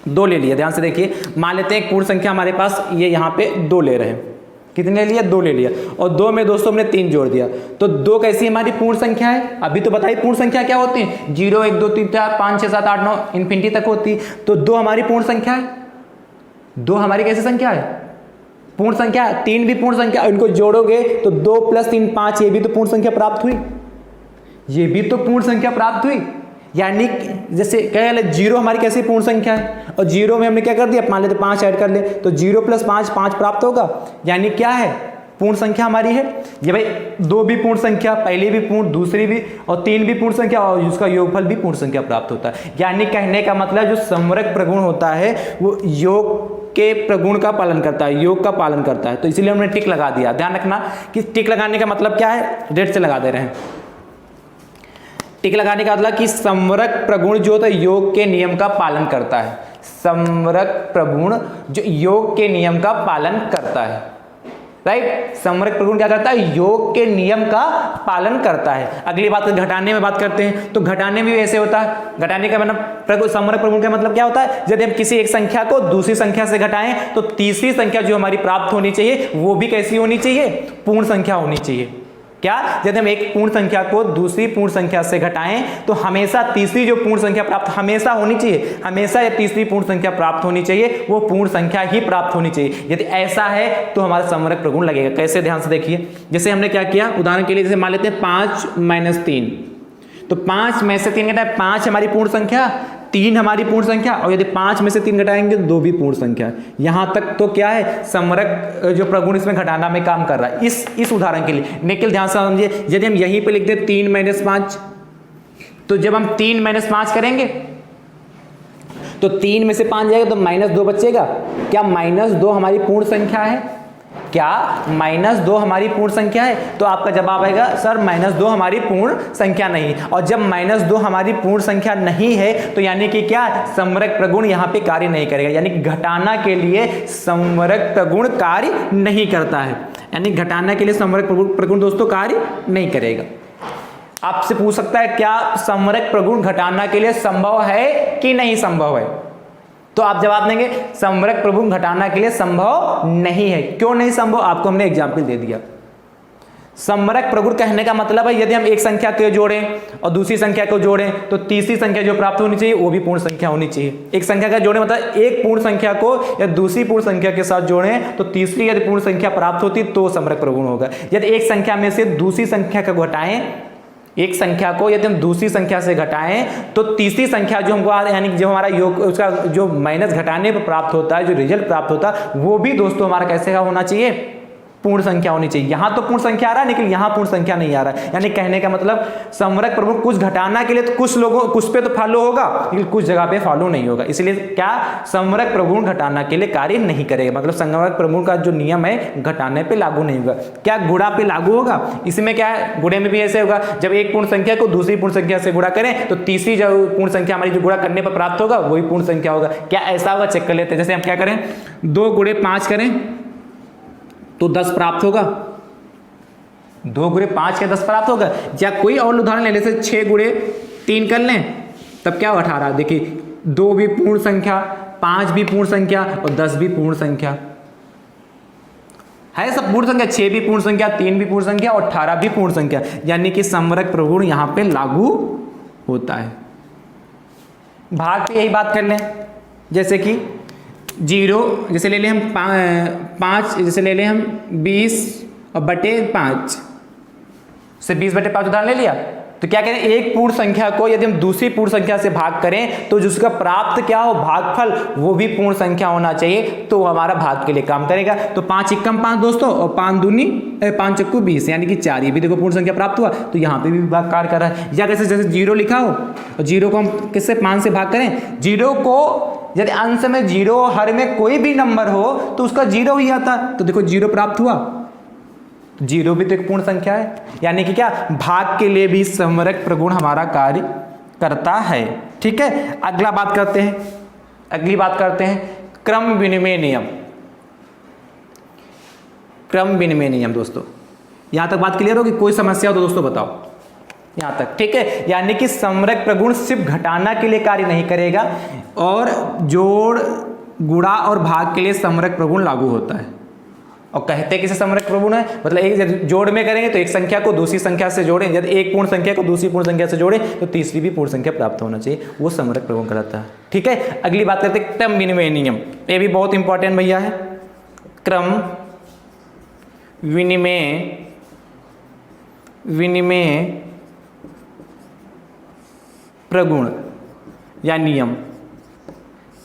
2 ले लिया। ध्यान से देखिए, मान लेते हैं एक पूर्ण संख्या हमारे पास, ये यहाँ पे 2 ले रहे हैं, कितने लिया? 2 ले लिया, और 2 में दोस्तों हमने 3 जोड़ दिया, तो 2 कैसी हमारी पूर्ण संख्या है? अभी तो बताइए पूर्ण संख्या क्या होती है? 0 1 2 3 4 5 6 7 8 9 इन्फिनिटी तक होती है। तो 2 हमारी पूर्ण संख्या है। 2 हमारी कैसी संख्या है? पूर्ण संख्या। 3 भी पूर्ण संख्या, इनको जोड़ोगे तो 2 + 3 5, ये भी तो पूर्ण संख्या प्राप्त हुई, ये भी तो पूर्ण संख्या प्राप्त हुई। यानी जैसे क्या है, 0 हमारी कैसी पूर्ण संख्या है, और 0 में हमने क्या कर दिया, मान लेते 5 ऐड कर ले, तो 0 + 5 5 प्राप्त होगा, यानी क्या है? पूर्ण संख्या हमारी है। ये भाई 2 भी पूर्ण संख्या, पहली भी पूर्ण, दूसरी भी, और 3 भी पूर्ण संख्या, और उसका योगफल भी पूर्ण संख्या प्राप्त होता है। यानी कहने का मतलब जो समवर्ग प्रगुण होता है वो योग के प्रगुण का पालन करता है, योग का पालन करता है। तो इसीलिए हमने टिक लगा दिया। ध्यान रखना कि टिक लगाने का मतलब क्या है, रेड से लगा दे रहे हैं। टिक लगाने का मतलब कि समवर्ग प्रगुण जो होता है योग के नियम का पालन करता है। समवर्ग प्रगुण जो योग के नियम का पालन करता है, राइट। समवर्ग प्रगुण क्या करता है? योग के नियम का पालन करता है। अगली बात घटाने में बात करते हैं, तो घटाने में भी ऐसे होता है। घटाने का मतलब समवर्ग प्रगुण का मतलब क्या होता है? यदि हम किसी एक संख्या को दूसरी संख्या से घटाएं तो तीसरी संख्या जो हमारी प्राप्त होनी चाहिए वो भी कैसी होनी चाहिए? पूर्ण संख्या होनी चाहिए। क्या? यदि हम एक पूर्ण संख्या को दूसरी पूर्ण संख्या से घटाएं तो हमेशा तीसरी जो पूर्ण संख्या प्राप्त हमेशा होनी चाहिए, हमेशा ये तीसरी पूर्ण संख्या प्राप्त होनी चाहिए, वो पूर्ण संख्या ही प्राप्त होनी चाहिए। यदि ऐसा है तो हमारा समवर्ग प्रगुण लगेगा। कैसे? ध्यान से देखिए। जैसे हमने क्या किया, उदाहरण के लिए जैसे मान लेते हैं 5 - 3, तो 5 में से 3 घटाए, 5 हमारी पूर्ण संख्या, 3 हमारी पूर्ण संख्या, और यदि 5 में से 3 घटाएंगे तो 2 भी पूर्ण संख्या है। यहां तक तो क्या है, समवर्ग जो प्रगुण इसमें घटाना में काम कर रहा है इस उदाहरण के लिए। लेकिन ध्यान से समझिए, यदि हम यहीं पे लिख दे 3 - 5, तो जब हम 3 - 5 करेंगे तो 3 में से 5 जाएगा तो -2 बचेगा। क्या -2 हमारी पूर्ण संख्या है? क्या -2 हमारी पूर्ण संख्या है? तो आपका जवाब आएगा सर -2 हमारी पूर्ण संख्या नहीं। और जब -2 हमारी पूर्ण संख्या नहीं है तो यानी कि क्या, समवर्ग प्रगुण यहां पे कार्य नहीं करेगा। यानी घटाना के लिए समवर्ग प्रगुण कार्य नहीं करता है, यानी घटाना के लिए समवर्ग प्रगुण दोस्तों कार्य नहीं करेगा। आपसे पूछ सकता है क्या समवर्ग प्रगुण घटाना के लिए संभव है कि नहीं संभव है? तो आप जवाब देंगे समवर्ग प्रगुण घटाना के लिए संभव नहीं है। क्यों नहीं संभव? आपको हमने एग्जाम्पल दे दिया। समवर्ग प्रगुण कहने का मतलब है यदि हम एक संख्या को जोड़ें और दूसरी संख्या को जोड़ें तो तीसरी संख्या जो प्राप्त होनी चाहिए वो भी पूर्ण संख्या होनी चाहिए। एक संख्या का जोड़ें मतलब एक पूर्ण संख्या को या दूसरी पूर्ण संख्या के साथ जोड़ें तो तीसरी यदि पूर्ण संख्या प्राप्त होती तो समवर्ग प्रगुण होगा। यदि एक संख्या में से दूसरी संख्या को घटाएं, एक संख्या को यदि हम दूसरी संख्या से घटाएं तो तीसरी संख्या जो हमको यानी जो हमारा योग उसका जो माइनस घटाने पर प्राप्त होता है, जो रिजल्ट प्राप्त होता है वो भी दोस्तों हमारा कैसे का होना चाहिए? पूर्ण संख्या होनी चाहिए। यहां तो पूर्ण संख्या आ रहा है लेकिन यहां पूर्ण संख्या नहीं आ रहा है। यानी कहने का मतलब समवर्ग प्रगुण कुछ घटाना के लिए तो कुछ पे तो फॉलो होगा लेकिन कुछ जगह पे फॉलो नहीं होगा। इसलिए क्या समवर्ग प्रगुण घटाना के लिए कार्य नहीं करेगा। मतलब समवर्ग प्रगुण का जो नियम है घटाने पे लागू नहीं होगा। क्या गुणा पे लागू होगा? इसमें क्या है, गुणे में भी ऐसे होगा, जब एक पूर्ण संख्या को दूसरी पूर्ण संख्या से गुणा करें तो तीसरी जो पूर्ण संख्या हमारी जो गुणा करने पर प्राप्त होगा वही पूर्ण संख्या होगा। क्या ऐसा होगा? चेक कर लेते हैं। जैसे हम क्या करें, 2 × 5 करें तो 10 प्राप्त होगा। 2 × 5 के 10 प्राप्त होगा। या कोई और उदाहरण ले लेते 6 × 3 कर लें तब क्या 18। देखिए 2 भी पूर्ण संख्या, 5 भी पूर्ण संख्या और 10 भी पूर्ण संख्या है, सब पूर्ण संख्या। 6 भी पूर्ण संख्या, 3 भी पूर्ण संख्या और 18 भी पूर्ण संख्या। यानी कि समवर्ग प्रगुण यहां पे लागू होता है। भाग पे यही बात कर लें, जैसे कि 0 जैसे ले लें हम 5 जैसे ले लें हम 20/5 से 20/5 उदाहरण ले लिया। तो क्या करें, एक पूर्ण संख्या को यदि हम दूसरी पूर्ण संख्या से भाग करें तो जिसका प्राप्त क्या हो, भागफल, वो भी पूर्ण संख्या होना चाहिए तो हमारा भाग के लिए काम करेगा। तो 5 × 5 दोस्तों और 5 दूनी 5 × 20 यानी कि 4। ये भी देखो पूर्ण संख्या प्राप्त हुआ तो यहाँ पे भी भाग कार्य कर रहा है। या जैसे 0 लिखा हो और 0 को हम किससे 5 से भाग करें, 0 को यदि अंश में 0 हर में कोई भी नंबर हो तो उसका 0 ही आता, तो देखो 0 प्राप्त हुआ। 0 भी तो एक पूर्ण संख्या है। यानी कि क्या, भाग के लिए भी समवर्ग प्रगुण हमारा कार्य करता है। ठीक है, अगली बात करते हैं क्रम विनिमय नियम। क्रम विनिमय नियम दोस्तों, यहां तक बात क्लियर होगी? कोई समस्या हो तो दोस्तों बताओ यहां तक। ठीक है, यानी कि समवर्ग प्रगुण सिर्फ घटाना के लिए कार्य नहीं करेगा और जोड़, गुणा और भाग के लिए समवर्ग प्रगुण लागू होता है। और कहते किसे समरक प्रगुण है, मतलब एक जोड़ में करेंगे तो एक संख्या को दूसरी संख्या से जोड़ें, यदि एक पूर्ण संख्या को दूसरी पूर्ण संख्या से जोड़ें तो तीसरी भी पूर्ण संख्या प्राप्त होना चाहिए, वो समरक प्रगुण कहलाता है। ठीक है, अगली बात करते हैं क्रम विनिमय नियम। ये भी बहुत इंपॉर्टेंट भैया है। क्रम विनिमय प्रगुण या नियम।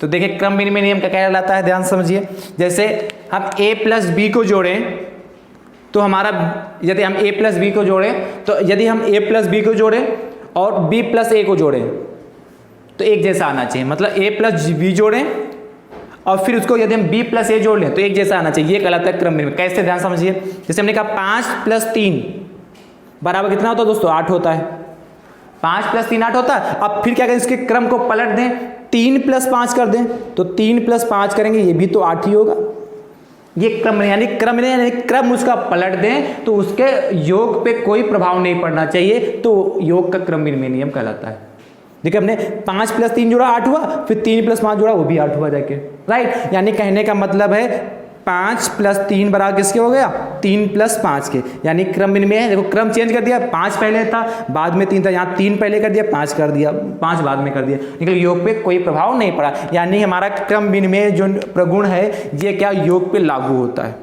तो देखिए क्रम विनिमय नियम का क्या कहलाता है, ध्यान समझिए। जैसे हम a प्लस बी को जोड़ें तो हमारा, यदि हम a प्लस बी को जोड़ें तो यदि हम a प्लस बी को जोड़ें और b प्लस a को जोड़ें तो एक जैसा आना चाहिए, मतलब a प्लस बी जोड़ें और फिर उसको यदि हम b प्लस a जोड़ लें तो एक जैसा आना चाहिए, ये कहलाता है क्रम विनिमय। कैसे, ध्यान समझिए। जैसे हमने कहा 5 प्लस 3 बराबर कितना होता है दोस्तों, 8 होता है। 5 प्लस 3 8 होता है। अब फिर क्या करें, इसके क्रम को पलट दें, 3 प्लस 5 कर दें तो 3 प्लस 5 करेंगे, ये भी तो 8 ही होगा। ये क्रम यानी क्रम उसका पलट दें तो उसके योग पे कोई प्रभाव नहीं पड़ना चाहिए, तो योग का क्रम विनिमय नियम कहलाता है। देखिए हमने 5 प्लस 3 जोड़ा 8 हुआ, फिर 3 प्लस 5 जोड़ा वो भी 8 हुआ जाके, राइट। यानी कहने का मतलब है 5 प्लस 3 बराबर किसके हो गया, 3 प्लस 5 के, यानी क्रम विनिमय है। देखो क्रम चेंज कर दिया, 5 पहले था बाद में 3 था, यहाँ 3 पहले कर दिया 5 कर दिया, 5 बाद में कर दिया, लेकिन योग पे कोई प्रभाव नहीं पड़ा। यानी हमारा क्रम विनिमय जो प्रगुण है ये क्या योग पे लागू होता है,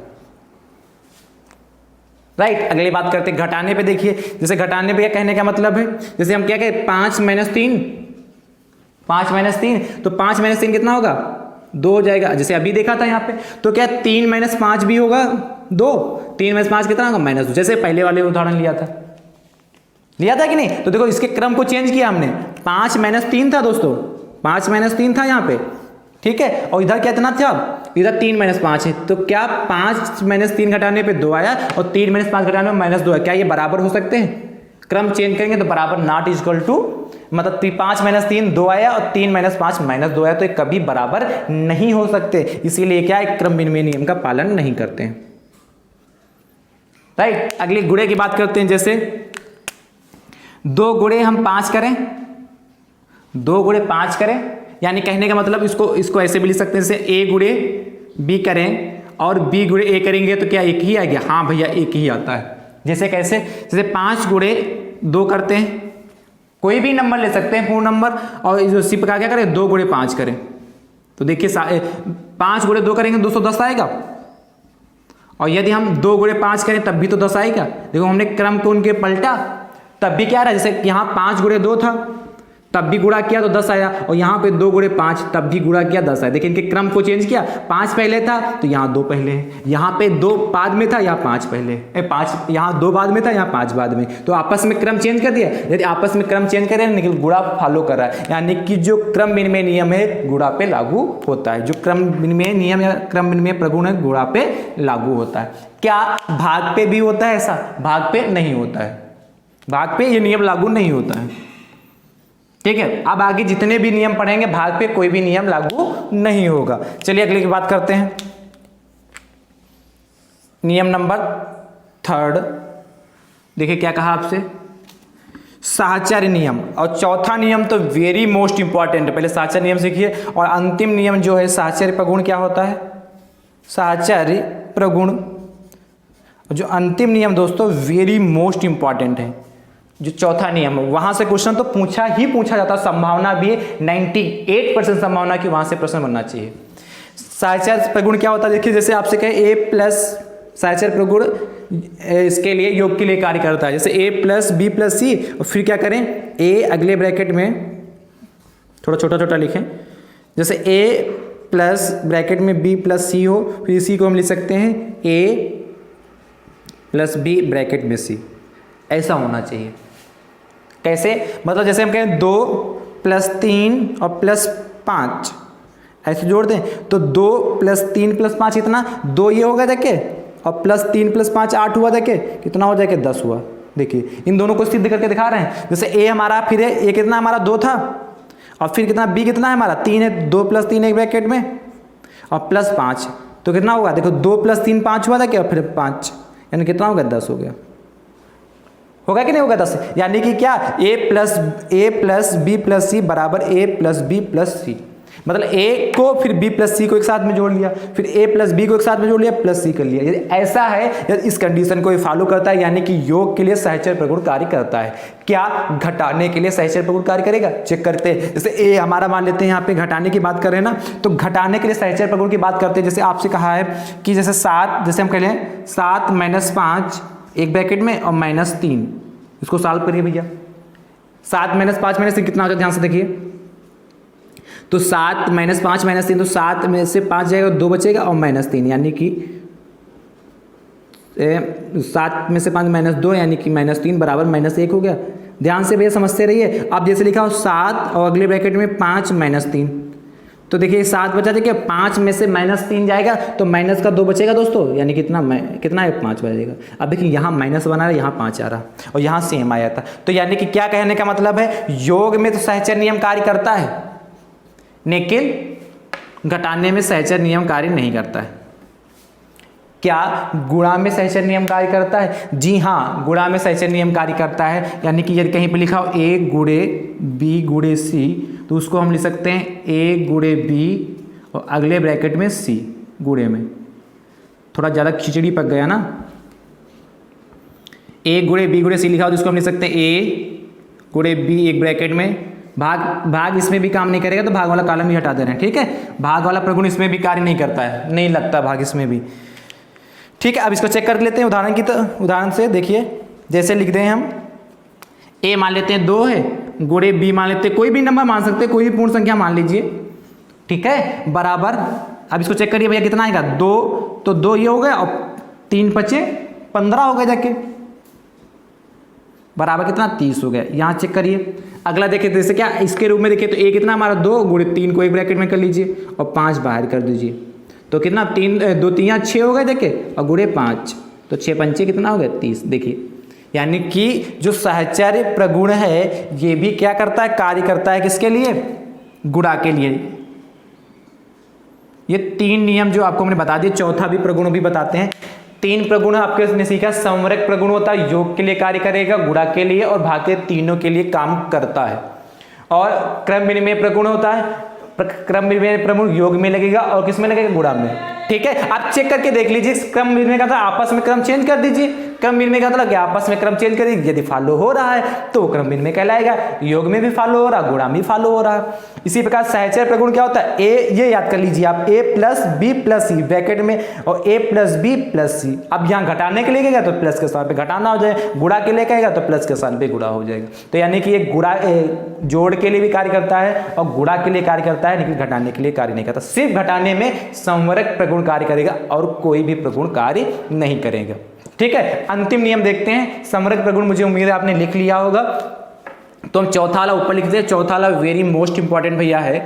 राइट। अगली बात करते हैं घटाने पे। देखिए जैसे घटाने पे कहने का मतलब है, जैसे हम क्या कहें 5 माइनस 3 तो 5 माइनस 3 कितना होगा, 2 हो जाएगा। जैसे अभी देखा था यहाँ पे, तो क्या 3 माइनस 5 भी होगा 2, 3 माइनस 5 कितना होगा, -2। जैसे पहले वाले उदाहरण लिया था कि नहीं। तो देखो इसके क्रम को चेंज किया हमने, 5 माइनस 3 था दोस्तों, 5 माइनस 3 था यहाँ पे, ठीक है। और इधर कितना था, इधर 3 माइनस 5 है, तो क्या 5 माइनस 3 घटाने पे 2 आया और 3 माइनस 5 घटाने में -2 है, क्या ये बराबर हो सकते हैं। क्रम चेंज करेंगे तो बराबर नॉट इक्वल टू, मतलब 5 माइनस 3 2 आया और 3 माइनस 5 -2 आया, तो ये कभी बराबर नहीं हो सकते। इसीलिए क्या है, क्रम विनिमय नियम का पालन नहीं करते हैं, राइट। अगले गुणे की बात करते हैं। जैसे 2 गुणे हम 5 करें, 2 गुणे 5 करें, यानी कहने का मतलब इसको ऐसे भी लिख सकते हैं, जैसे a गुणे b करें और b गुणे a करेंगे तो क्या एक ही आ गया, हाँ भैया एक ही आता है। जैसे कैसे, जैसे 5 गुणे 2 करते हैं, कोई भी नंबर ले सकते हैं पूर्ण नंबर, और इसी प्रकार क्या करें 2 गुणे 5 करें, तो देखिए 5 गुणे 2 करेंगे 210 आएगा, और यदि हम 2 गुणे 5 करें तब भी तो 10 आएगा। देखो हमने क्रम को उनके पलटा, तब भी क्या रहा, जैसे यहाँ 5 गुणे 2 था तब भी गुणा किया तो 10 आया, और यहाँ पे 2 गुणे 5 तब भी गुणा किया 10 आया। देखिए इनके क्रम को चेंज किया, 5 पहले था तो यहाँ 2 पहले है, यहाँ पे 2 बाद में था यहाँ 5 पहले, 5 यहाँ 2 बाद में था यहाँ 5 बाद में, तो आपस में क्रम चेंज कर दिया। यदि आपस में क्रम चेंज करें लेकिन गुणा फॉलो कर रहा है, यानी कि जो क्रम विनिमय नियम है गुणा पे लागू होता है, जो क्रम विनिमय नियम या क्रम विनिमय प्रगुण है गुणा पे लागू होता है। क्या भाग पे भी होता है ऐसा, भाग पे नहीं होता है, भाग पे ये नियम लागू नहीं होता है, ठीक है। अब आगे जितने भी नियम पढ़ेंगे भाग पे कोई भी नियम लागू नहीं होगा। चलिए अगले की बात करते हैं, नियम नंबर 3। देखिए क्या कहा आपसे, साहचर्य नियम। और चौथा नियम तो वेरी मोस्ट इंपॉर्टेंट है, पहले साहचर्य नियम सीखिए, और अंतिम नियम जो है साहचर्य प्रगुण क्या होता है, साहचर्य प्रगुण। जो अंतिम नियम दोस्तों वेरी मोस्ट इंपॉर्टेंट है, जो चौथा नियम है वहां से क्वेश्चन तो पूछा जाता है, संभावना भी है 98% संभावना की वहां से प्रश्न बनना चाहिए। साहचर्य प्रगुण क्या होता है, देखिए जैसे आपसे कहे a प्लस, साहचर्य प्रगुण इसके लिए योग के लिए कार्य करता है। जैसे a प्लस बी प्लस सी, और फिर क्या करें a अगले ब्रैकेट में थोड़ा छोटा लिखें, जैसे a प्लस ब्रैकेट में b प्लस सी हो, फिर इसी को हम लिख सकते हैं a प्लस b ब्रैकेट में c, ऐसा होना चाहिए। कैसे, मतलब जैसे हम कहें 2 प्लस 3 और प्लस 5 ऐसे जोड़ दें तो 2 प्लस 3 प्लस 5 कितना, 2 ये होगा देखे, और प्लस 3 प्लस 5 8 हुआ देखे, कितना हो जाएगा 10 हुआ। देखिए इन दोनों को सिद्ध करके दिखा रहे हैं। जैसे a हमारा, फिर ये कितना हमारा 2 था, और फिर कितना b कितना है हमारा 3 है, 2 प्लस 3 एक ब्रैकेट में और प्लस 5, तो कितना होगा देखो 2 प्लस 3 5 हुआ था क्या, फिर 5 यानी कितना होगा 10 हो गया, होगा कि नहीं होगा 10। यानी कि क्या a plus b plus c बराबर a plus b plus c। मतलब ए को फिर बी प्लस सी को एक साथ में जोड़ लिया, फिर ए प्लस बी को एक साथ में जोड़ लिया, प्लस सी कर लिया। यदि ऐसा है, यदि इस कंडीशन को फॉलो करता है, यानी कि योग के लिए सहचर प्रगुण कार्य करता है। क्या घटाने के लिए सहचर प्रगुण कार्य करेगा? चेक करते हैं। जैसे ए हमारा मान लेते हैं, यहाँ पे घटाने की बात कर रहे हैं ना, तो घटाने के लिए सहचर प्रगुण की बात करते हैं। जैसे आपसे कहा है कि जैसे 7, जैसे हम कह लें 7 - 5 एक ब्रैकेट में और -3, इसको सॉल्व करिए भैया। 7 - 5 - 3 कितना हो जाएगा? ध्यान से देखिए, तो 7 - 5 - 3, तो 7 में से 5 जाएगा, 2 बचेगा और -3, यानी कि 7 में से 5 -2 यानी कि -3 बराबर -1 हो गया। ध्यान से भैया समझते रहिए। अब जैसे लिखा हो 7 और अगले ब्रैकेट में 5 - 3, तो देखिए 7 बचा, देखिए 5 में से -3 जाएगा तो माइनस का 2 बचेगा दोस्तों, यानी कितना है? 5 बचेगा। अब देखिए यहाँ माइनस बना रहा है, यहाँ 5 आ रहा और यहाँ सेम आया था। तो यानी कि क्या कहने का मतलब है, योग में तो सहचर नियम कार्य करता है, लेकिन घटाने में सहचर नियम कार्य नहीं करता है। क्या गुणा में सहचर नियम कार्य करता है? जी हाँ, गुणा में सहचर नियम कार्य करता है। यानी कि यदि कहीं पर लिखा हो a गुणे b गुणे c, तो उसको हम लिख सकते हैं a गुणे b और अगले ब्रैकेट में c गुणे में। थोड़ा ज़्यादा खिचड़ी पक गया ना। a गुणे b गुणे c लिखा हो तो उसको हम लिख सकते हैं a गुणे b एक ब्रैकेट में, भाग इसमें भी काम नहीं करेगा तो भाग वाला कॉलम भी हटा दे रहे हैं। ठीक है, भाग वाला प्रगुण इसमें भी कार्य नहीं करता है, नहीं लगता भाग इसमें भी। ठीक है, अब इसको चेक कर लेते हैं उदाहरण से। देखिए जैसे लिख दें हम, a मान लेते हैं 2 है, गुणे b मान लेते हैं, कोई भी नंबर मान सकते हैं, कोई भी पूर्ण संख्या मान लीजिए। ठीक है, बराबर, अब इसको चेक करिए भैया कितना आएगा? 2, तो 2 ये हो गया और 3 बचे 15 हो गए जाके, बराबर कितना? 30 हो गया। यहाँ चेक करिए, अगला देखिए जैसे क्या इसके रूप में देखिए, तो a कितना हमारा 2 गुणे 3 को एक ब्रैकेट में कर लीजिए और 5 बाहर कर दीजिए, तो कितना 2 3 6 हो गए देखिए, और गुणे 5 तो 6 पंचे कितना हो गया? 30। देखिए यानी कि जो सहचर्य प्रगुण है ये भी क्या करता है? कार्य करता है किसके लिए? गुणा के लिए। ये 3 नियम जो आपको मैंने बता दिए, चौथा भी प्रगुण भी बताते हैं। 3 प्रगुण आपके ने सीखा। संवरक प्रगुण होता है, योग के लिए कार्य करेगा, गुणा के लिए और भाग के, तीनों के लिए काम करता है। और क्रम विनिमय प्रगुण होता है, क्रम विनिमय प्रगुण योग में लगेगा और किस में लगेगा? गुणा में। ठीक है, आप चेक करके देख लीजिए, क्रम विनिमय का था आपस में क्रम चेंज कर दीजिए, क्रम विनिमय का मतलब आपस में क्रम चेंज कर दीजिए। यदि फॉलो हो रहा है तो क्रम विनिमय कहलाएगा, योग में भी फॉलो हो रहा है, गुणा में फॉलो हो रहा है। इसी प्रकार सहचर्य प्रगुण क्या होता है? ए, ये याद कर लीजिए आप, a plus B plus C bracket में और a plus B plus C. अब यहाँ घटाने के लिए कहेगा तो प्लस के साथ पे घटाना हो जाएगा, गुणा के लिए कहेगा तो प्लस के साथ पे गुणा हो जाएगा। तो यानी कि ये गुणा जोड़ के लिए भी कार्य करता है और गुणा के लिए कार्य करता है, लेकिन घटाने के लिए कार्य नहीं करता। सिर्फ घटाने में संवरक प्रगुण कार्य करेगा और कोई भी प्रगुण कार्य नहीं करेगा। ठीक है, अंतिम नियम देखते हैं। संवरक प्रगुण मुझे उम्मीद है आपने लिख लिया होगा, तो हम चौथा वाला ऊपर लिखते हैं। चौथा वाला वेरी मोस्ट इंपॉर्टेंट भैया है,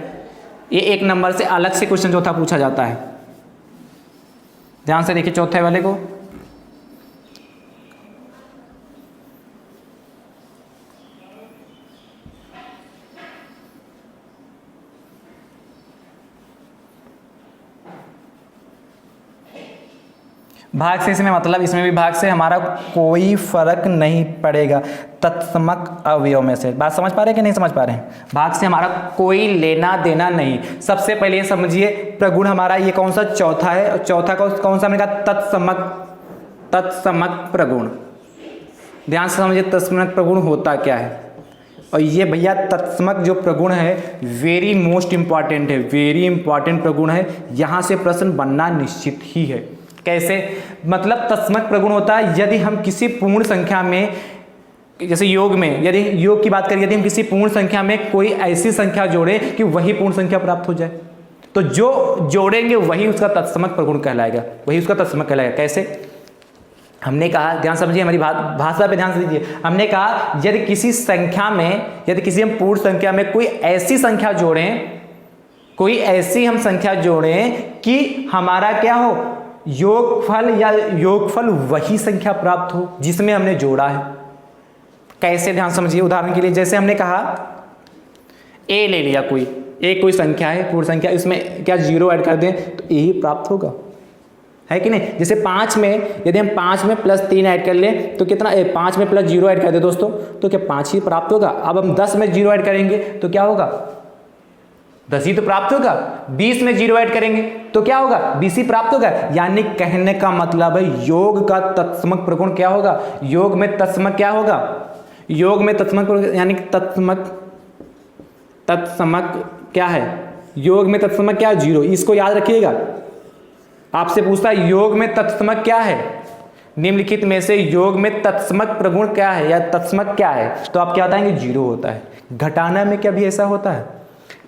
ये 1 नंबर से अलग से क्वेश्चन चौथा पूछा जाता है। ध्यान से देखिए चौथे वाले को। भाग से इसमें मतलब इसमें भी भाग से हमारा कोई फर्क नहीं पड़ेगा तत्समक अवयव में से। बात समझ पा रहे हैं कि नहीं समझ पा रहे हैं? भाग से हमारा कोई लेना देना नहीं। सबसे पहले ये समझिए, प्रगुण हमारा ये कौन सा? चौथा है। और चौथा कौन सा हमने कहा? तत्समक प्रगुण। ध्यान से समझिए तत्समक प्रगुण होता क्या है। और ये भैया तत्समक जो प्रगुण है वेरी मोस्ट इंपॉर्टेंट है, वेरी इंपॉर्टेंट प्रगुण है। यहाँ से प्रश्न बनना निश्चित ही है। कैसे? मतलब तत्समक प्रगुण होता है यदि हम किसी पूर्ण संख्या में, जैसे योग में, यदि योग की बात करें, यदि हम किसी पूर्ण संख्या में कोई ऐसी संख्या जोड़ें कि वही पूर्ण संख्या प्राप्त हो जाए, तो जो जोड़ेंगे वही उसका तत्समक प्रगुण कहलाएगा, वही उसका तत्समक कहलाएगा। कैसे? हमने कहा, ध्यान समझिए हमारी भाषा पे ध्यान से दीजिए। हमने कहा यदि किसी संख्या में, यदि किसी हम पूर्ण संख्या में कोई ऐसी संख्या जोड़ें, कोई ऐसी हम संख्या जोड़ें कि हमारा क्या हो? योगफल या योगफल वही संख्या प्राप्त हो जिसमें हमने जोड़ा है। कैसे? ध्यान समझिए। उदाहरण के लिए जैसे हमने कहा a ले लिया, कोई संख्या है, पूर्ण संख्या, इसमें क्या 0 ऐड कर दें तो a ही प्राप्त होगा, है कि नहीं? जैसे 5 में यदि हम 5 में +3 ऐड कर लें तो कितना? 5 में +0 ऐड कर दे दोस्तों तो क्या 5 ही प्राप्त होगा। अब हम 10 में 0 ऐड करेंगे तो क्या होगा? 10 ही तो प्राप्त होगा। 20 में 0 ऐड करेंगे तो क्या होगा, 20 ही प्राप्त होगा। यानी कहने का मतलब है योग का तत्समक प्रगुण क्या होगा, योग में तत्समक क्या होगा, योग में तत्समक यानी तत्समक क्या है, योग में तत्समक क्या है, 0। इसको याद रखिएगा। आपसे पूछता है योग में तत्समक क्या है, निम्नलिखित में से योग में तत्समक प्रगुण क्या है या तत्समक क्या है, तो आप क्या बताएंगे, 0 होता है। घटाना में क्या भी ऐसा होता है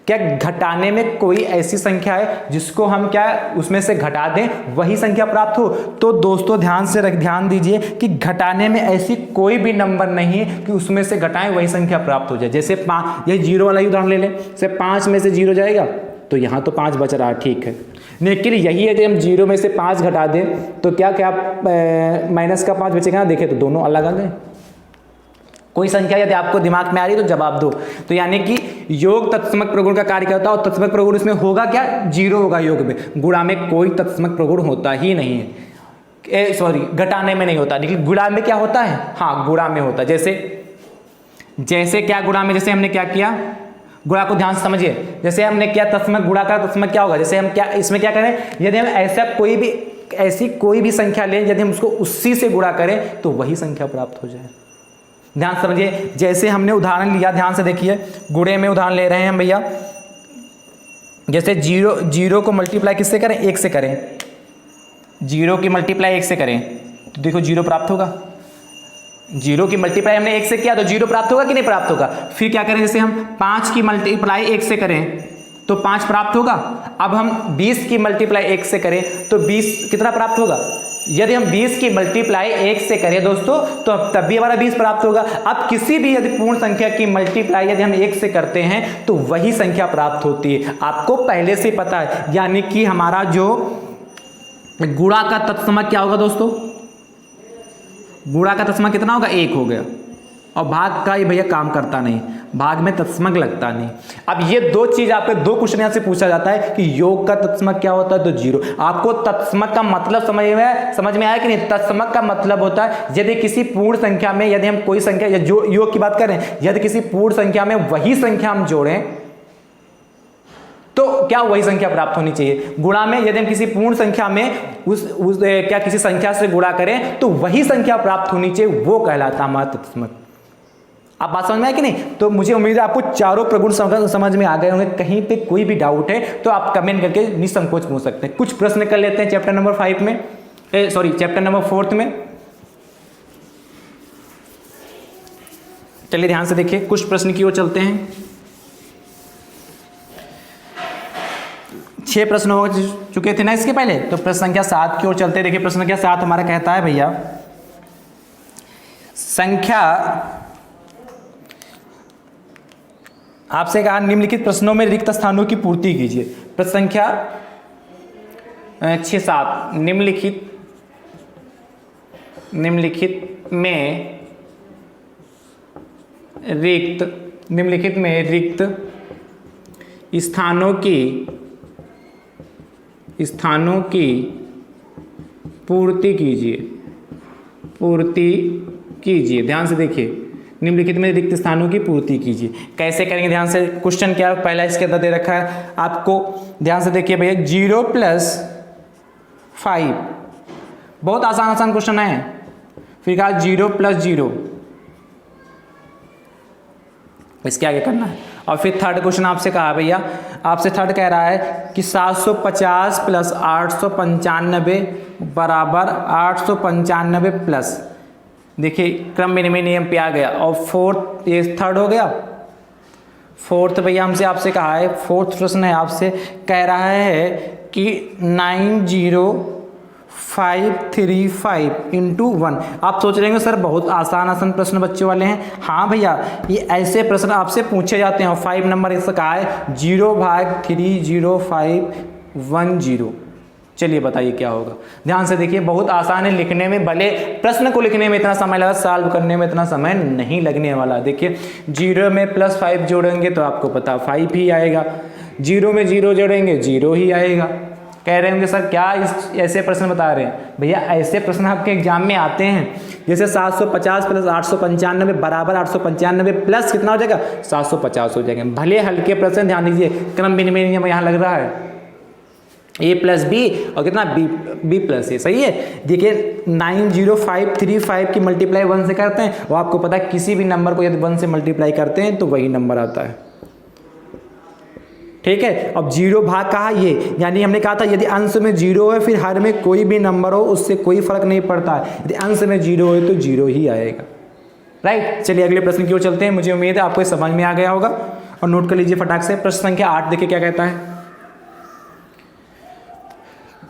क्या, घटाने में कोई ऐसी संख्या है जिसको हम क्या उसमें से घटा दें वही संख्या प्राप्त हो। तो दोस्तों ध्यान दीजिए कि घटाने में ऐसी कोई भी नंबर नहीं है कि उसमें से घटाएं वही संख्या प्राप्त हो जाए। जैसे 5, ये 0 वाला ही उदाहरण ले लें, से 5 में से 0 जाएगा तो यहाँ तो 5 बच रहा है, ठीक है। लेकिन यही है कि हम 0 में से 5 घटा दें तो क्या क्या माइनस का 5 बचेगा, देखें तो दोनों अलग आ गए। कोई संख्या यदि आपको दिमाग में आ रही है तो जवाब दो। तो यानी कि योग तत्समक प्रगुण का कार्य करता है और तत्समक प्रगुण इसमें होगा क्या, 0 होगा योग में। गुणा में कोई तत्समक प्रगुण होता ही नहीं है, सॉरी घटाने में नहीं होता, लेकिन गुणा में क्या होता है, हाँ गुणा में होता है। जैसे क्या गुणा में, जैसे हमने क्या किया, गुणा को ध्यान से समझिए। जैसे हमने क्या तत्समक गुणा का तत्समक क्या होगा, जैसे हम क्या इसमें क्या करें, यदि हम ऐसी कोई भी संख्या लें, यदि हम उसको उसी से गुणा करें तो वही संख्या प्राप्त हो जाए। ध्यान समझिए, जैसे हमने उदाहरण लिया, ध्यान से देखिए, गुणे में उदाहरण ले रहे हैं हम भैया। जैसे 0 को मल्टीप्लाई किससे करें, 1 से करें, 0 की मल्टीप्लाई 1 से करें तो देखो 0 प्राप्त होगा। 0 की मल्टीप्लाई हमने 1 से किया तो 0 प्राप्त होगा कि नहीं प्राप्त होगा। फिर क्या करें, जैसे हम 5 की मल्टीप्लाई 1 से करें तो 5 प्राप्त होगा। अब हम 20 की मल्टीप्लाई 1 से करें तो 20 कितना प्राप्त होगा। यदि हम 20 की मल्टीप्लाई 1 से करें दोस्तों तो तब भी हमारा 20 प्राप्त होगा। अब किसी भी यदि पूर्ण संख्या की मल्टीप्लाई यदि हम 1 से करते हैं तो वही संख्या प्राप्त होती है, आपको पहले से पता है। यानी कि हमारा जो गुणा का तत्समक क्या होगा दोस्तों, गुणा का तत्समक कितना होगा, 1 हो गया। और भाग का ये भैया काम करता नहीं, भाग में तत्समक लगता नहीं। अब ये दो चीज आपके 2 क्वेश्चन यहां से पूछा जाता है कि योग का तत्समक क्या होता है, तो 0। आपको तत्समक का मतलब समझ में आया कि नहीं। तत्समक का मतलब होता है यदि किसी पूर्ण संख्या में, यदि हम कोई संख्या या जो योग की बात करें, यदि किसी पूर्ण संख्या में वही संख्या हम जोड़ें तो क्या वही संख्या प्राप्त होनी चाहिए। गुणा में यदि हम किसी पूर्ण संख्या में क्या किसी संख्या से गुणा करें तो वही संख्या प्राप्त होनी चाहिए, वो कहलाता हमारा तत्समक। आप बात समझ में आए कि नहीं। तो मुझे उम्मीद है आपको चारों प्रगुण समझ में आ गए होंगे। कहीं पे कोई भी डाउट है तो आप कमेंट करके निसंकोच पूछ सकते हैं। कुछ प्रश्न कर लेते हैं चैप्टर नंबर 5 में, चैप्टर नंबर 4 में। चलिए ध्यान से देखिए, कुछ प्रश्न की ओर चलते हैं। 6 प्रश्न हो चुके थे ना इसके पहले, तो प्रश्न संख्या 7 की ओर चलते हैं। देखिए प्रश्न संख्या 7 हमारा कहता है भैया, संख्या आपसे कहा निम्नलिखित प्रश्नों में रिक्त स्थानों की पूर्ति कीजिए। प्रश्न संख्या 6-7 निम्नलिखित में रिक्त स्थानों की पूर्ति कीजिए। ध्यान से देखिए, निम्नलिखित में रिक्त स्थानों की पूर्ति कीजिए। कैसे करेंगे, ध्यान से। क्वेश्चन क्या पहला इसके अंदर दे रखा है आपको, ध्यान से देखिए भैया। 0 + 5, बहुत आसान क्वेश्चन है। फिर कहा 0 + 0, इसके आगे करना है। और फिर थर्ड क्वेश्चन आपसे कहा भैया, आपसे थर्ड कह रहा है कि 750 + 895 बराबर 895 प्लस, देखिए क्रम विनिमय नियम पे आ गया। और फोर्थ, ये थर्ड हो गया। फोर्थ भैया हमसे आपसे कहा है, फोर्थ प्रश्न है आपसे कह रहा है कि 90535 × 1। आप सोच रहे हैं सर बहुत आसान प्रश्न बच्चों वाले हैं। हाँ भैया, ये ऐसे प्रश्न आपसे पूछे जाते हैं। 5 नंबर इसका कहा है 0/30510। चलिए बताइए क्या होगा। ध्यान से देखिए, बहुत आसान है लिखने में, भले प्रश्न को लिखने में इतना समय लगा, सॉल्व करने में इतना समय नहीं लगने वाला। देखिए 0 में +5 जोड़ेंगे तो आपको पता 5 ही आएगा, 0 में 0 जोड़ेंगे 0 ही आएगा। कह रहे होंगे सर क्या ऐसे प्रश्न बता रहे हैं। भैया ऐसे प्रश्न आपके एग्जाम में आते हैं, जैसे 750 प्लस 895 बराबर 895 प्लस कितना हो जाएगा 750 हो जाएगा। भले हल्के प्रश्न, ध्यान दीजिए क्रम विनिमय नियम यहाँ लग रहा है, a प्लस बी और कितना b प्लस ए, सही है। देखिए 90535 की मल्टीप्लाई 1 से करते हैं, वो आपको पता है किसी भी नंबर को यदि 1 से मल्टीप्लाई करते हैं तो वही नंबर आता है, ठीक है। अब जीरो भाग कहा ये, यानी हमने कहा था यदि अंश में जीरो है फिर हर में कोई भी नंबर हो उससे कोई फर्क नहीं पड़ता है, यदि अंश में जीरो है तो जीरो ही आएगा, राइट। चलिए अगले प्रश्न की ओर चलते हैं। मुझे उम्मीद है आपको समझ में आ गया होगा और नोट कर लीजिए फटाक से। प्रश्न संख्या 8 देखिए क्या कहता है।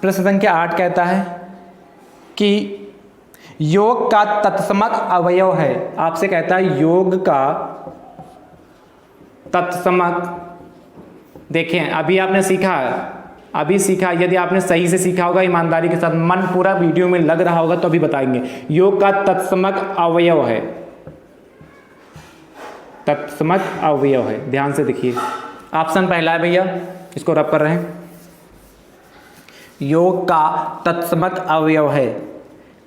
प्रश्न संख्या 8 कहता है कि योग का तत्समक अवयव है। आपसे कहता है योग का तत्समक। देखें अभी आपने सीखा, यदि आपने सही से सीखा होगा ईमानदारी के साथ, मन पूरा वीडियो में लग रहा होगा तो अभी बताएंगे। योग का तत्समक अवयव है, तत्समक अवयव है, ध्यान से देखिए। ऑप्शन पहला है भैया, इसको रब कर रहे हैं, योग का तत्समक अवयव है।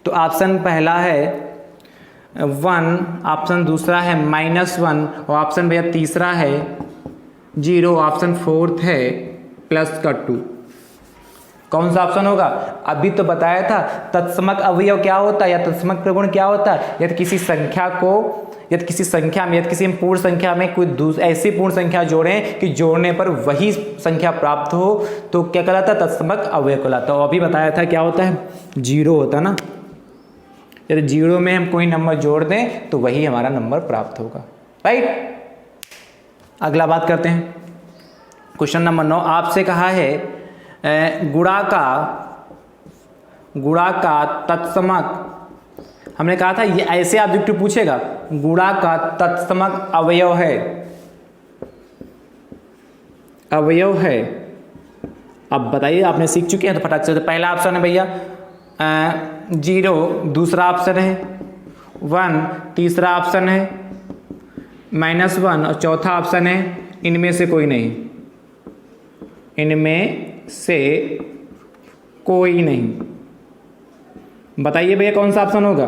तो ऑप्शन पहला है 1, ऑप्शन दूसरा है -1 और ऑप्शन भैया तीसरा है 0, ऑप्शन फोर्थ है +2। कौन सा ऑप्शन होगा? अभी तो बताया था तत्समक अवयव क्या होता है या तत्समक प्रगुण क्या होता है। यदि किसी संख्या को, यदि किसी संख्या में, यदि किसी पूर्ण संख्या में कोई ऐसी पूर्ण संख्या जोड़ें कि जोड़ने पर वही संख्या प्राप्त हो तो क्या कहलाता है? तत्समक अवयव कहलाता है। और अभी बताया था क्या होता है? 0 होता ना, यदि 0 में हम कोई नंबर जोड़ दें तो वही हमारा नंबर प्राप्त होगा, राइट। अगला बात करते हैं। क्वेश्चन नंबर 9 आपसे कहा है गुणा का तत्समक। हमने कहा था ये ऐसे ऑब्जेक्टिव पूछेगा, गुणा का तत्समक अवयव है, अवयव है। अब बताइए, आपने सीख चुके हैं तो फटाक से। पहला ऑप्शन है भैया 0, दूसरा ऑप्शन है 1, तीसरा ऑप्शन है -1 और चौथा ऑप्शन है इनमें से कोई नहीं, इनमें से कोई नहीं। बताइए भैया कौन सा ऑप्शन होगा?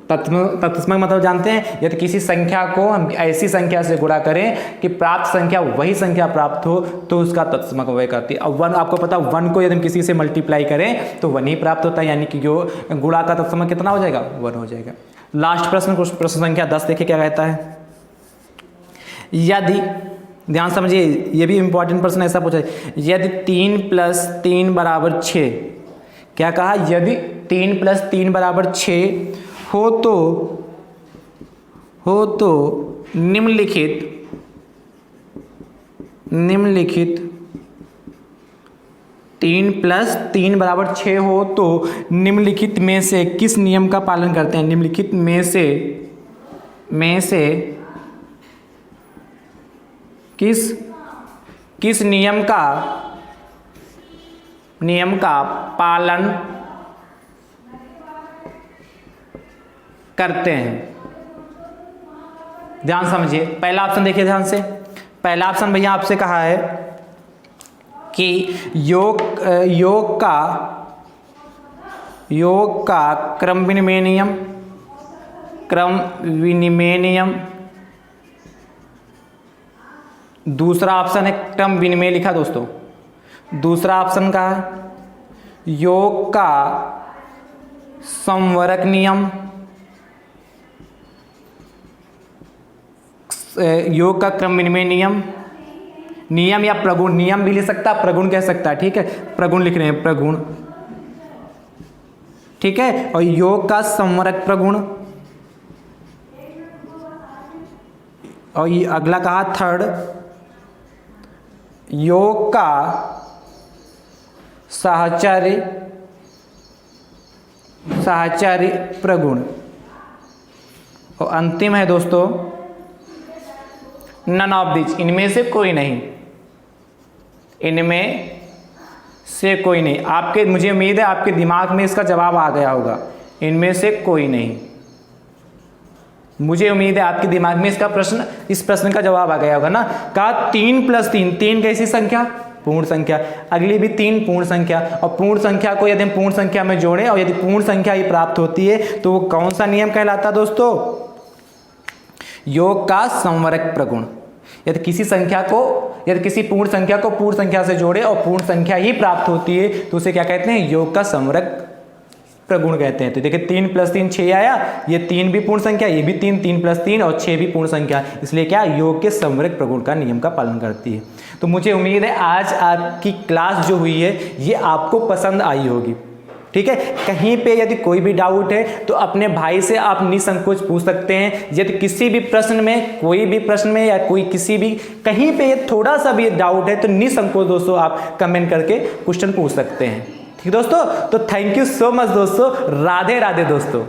तत्समक मतलब जानते हैं, यदि किसी संख्या को हम ऐसी संख्या से गुणा करें कि प्राप्त संख्या वही संख्या प्राप्त हो तो उसका तत्समक अवयव कहती है। अब 1 आपको पता, 1 को यदि हम किसी से मल्टीप्लाई करें तो 1 ही प्राप्त होता है, यानी कि जो गुणा का तत्समक कितना हो जाएगा? 1 हो जाएगा। लास्ट प्रश्न, प्रश्न संख्या 10 देखिए क्या कहता है। यदि, ध्यान समझिए, ये भी इंपॉर्टेंट प्रश्न ऐसा पूछा है, यदि 3 + 3 = 6, क्या कहा? यदि 3 + 3 = 6 हो तो निम्नलिखित 3 + 3 = 6 हो तो निम्नलिखित में से किस नियम का पालन करते हैं? निम्नलिखित में से किस नियम का पालन करते हैं? ध्यान समझिए, पहला ऑप्शन देखिए ध्यान से। पहला ऑप्शन भैया आपसे कहा है कि योग का क्रम विनिमय नियम। दूसरा ऑप्शन है क्रम विनिमय लिखा दोस्तों। दूसरा ऑप्शन का है योग का संवरक नियम, योग का क्रम विनिमय नियम या प्रगुण, नियम भी लिख सकता है, प्रगुण कह सकता है, ठीक है। प्रगुण लिख रहे हैं, प्रगुण, ठीक है। और योग का संवरक प्रगुण, और ये अगला कहा थर्ड, योग का साहचर्य प्रगुण, और अंतिम है दोस्तों नन ऑफ दिस, इनमें से कोई नहीं, इनमें से कोई नहीं। आपके, मुझे उम्मीद है आपके दिमाग में इसका जवाब आ गया होगा, इनमें से कोई नहीं। मुझे उम्मीद है आपके दिमाग में इस प्रश्न का जवाब आ गया होगा ना। कहा 3 + 3, 3 कैसी संख्या? पूर्ण संख्या, अगली भी 3 पूर्ण संख्या, और पूर्ण संख्या को यदि हम पूर्ण संख्या में जोड़ें और यदि पूर्ण संख्या ही प्राप्त होती है तो वो कौन सा नियम कहलाता है दोस्तों? योग का संवरक प्रगुण। यदि किसी पूर्ण संख्या को पूर्ण संख्या से जोड़े और पूर्ण संख्या ही प्राप्त होती है तो उसे क्या कहते हैं? योग का संवरक प्रगुण कहते हैं। तो देखिए 3 + 3 6 आया, ये 3 भी पूर्ण संख्या, ये भी 3 3 + 3 और 6 भी पूर्ण संख्या, इसलिए क्या योग के संवरक प्रगुण का नियम का पालन करती है। तो मुझे उम्मीद है आज आपकी क्लास जो हुई है ये आपको पसंद आई होगी। ठीक है, कहीं पे यदि कोई भी डाउट है तो अपने भाई से आप निसंकोच पूछ सकते हैं। यदि किसी भी प्रश्न में, कोई भी प्रश्न में या कोई किसी भी कहीं पे थोड़ा सा भी डाउट है तो निसंकोच दोस्तों आप कमेंट करके क्वेश्चन पूछ सकते हैं। ठीक दोस्तों, तो थैंक यू सो मच दोस्तों, राधे राधे दोस्तों।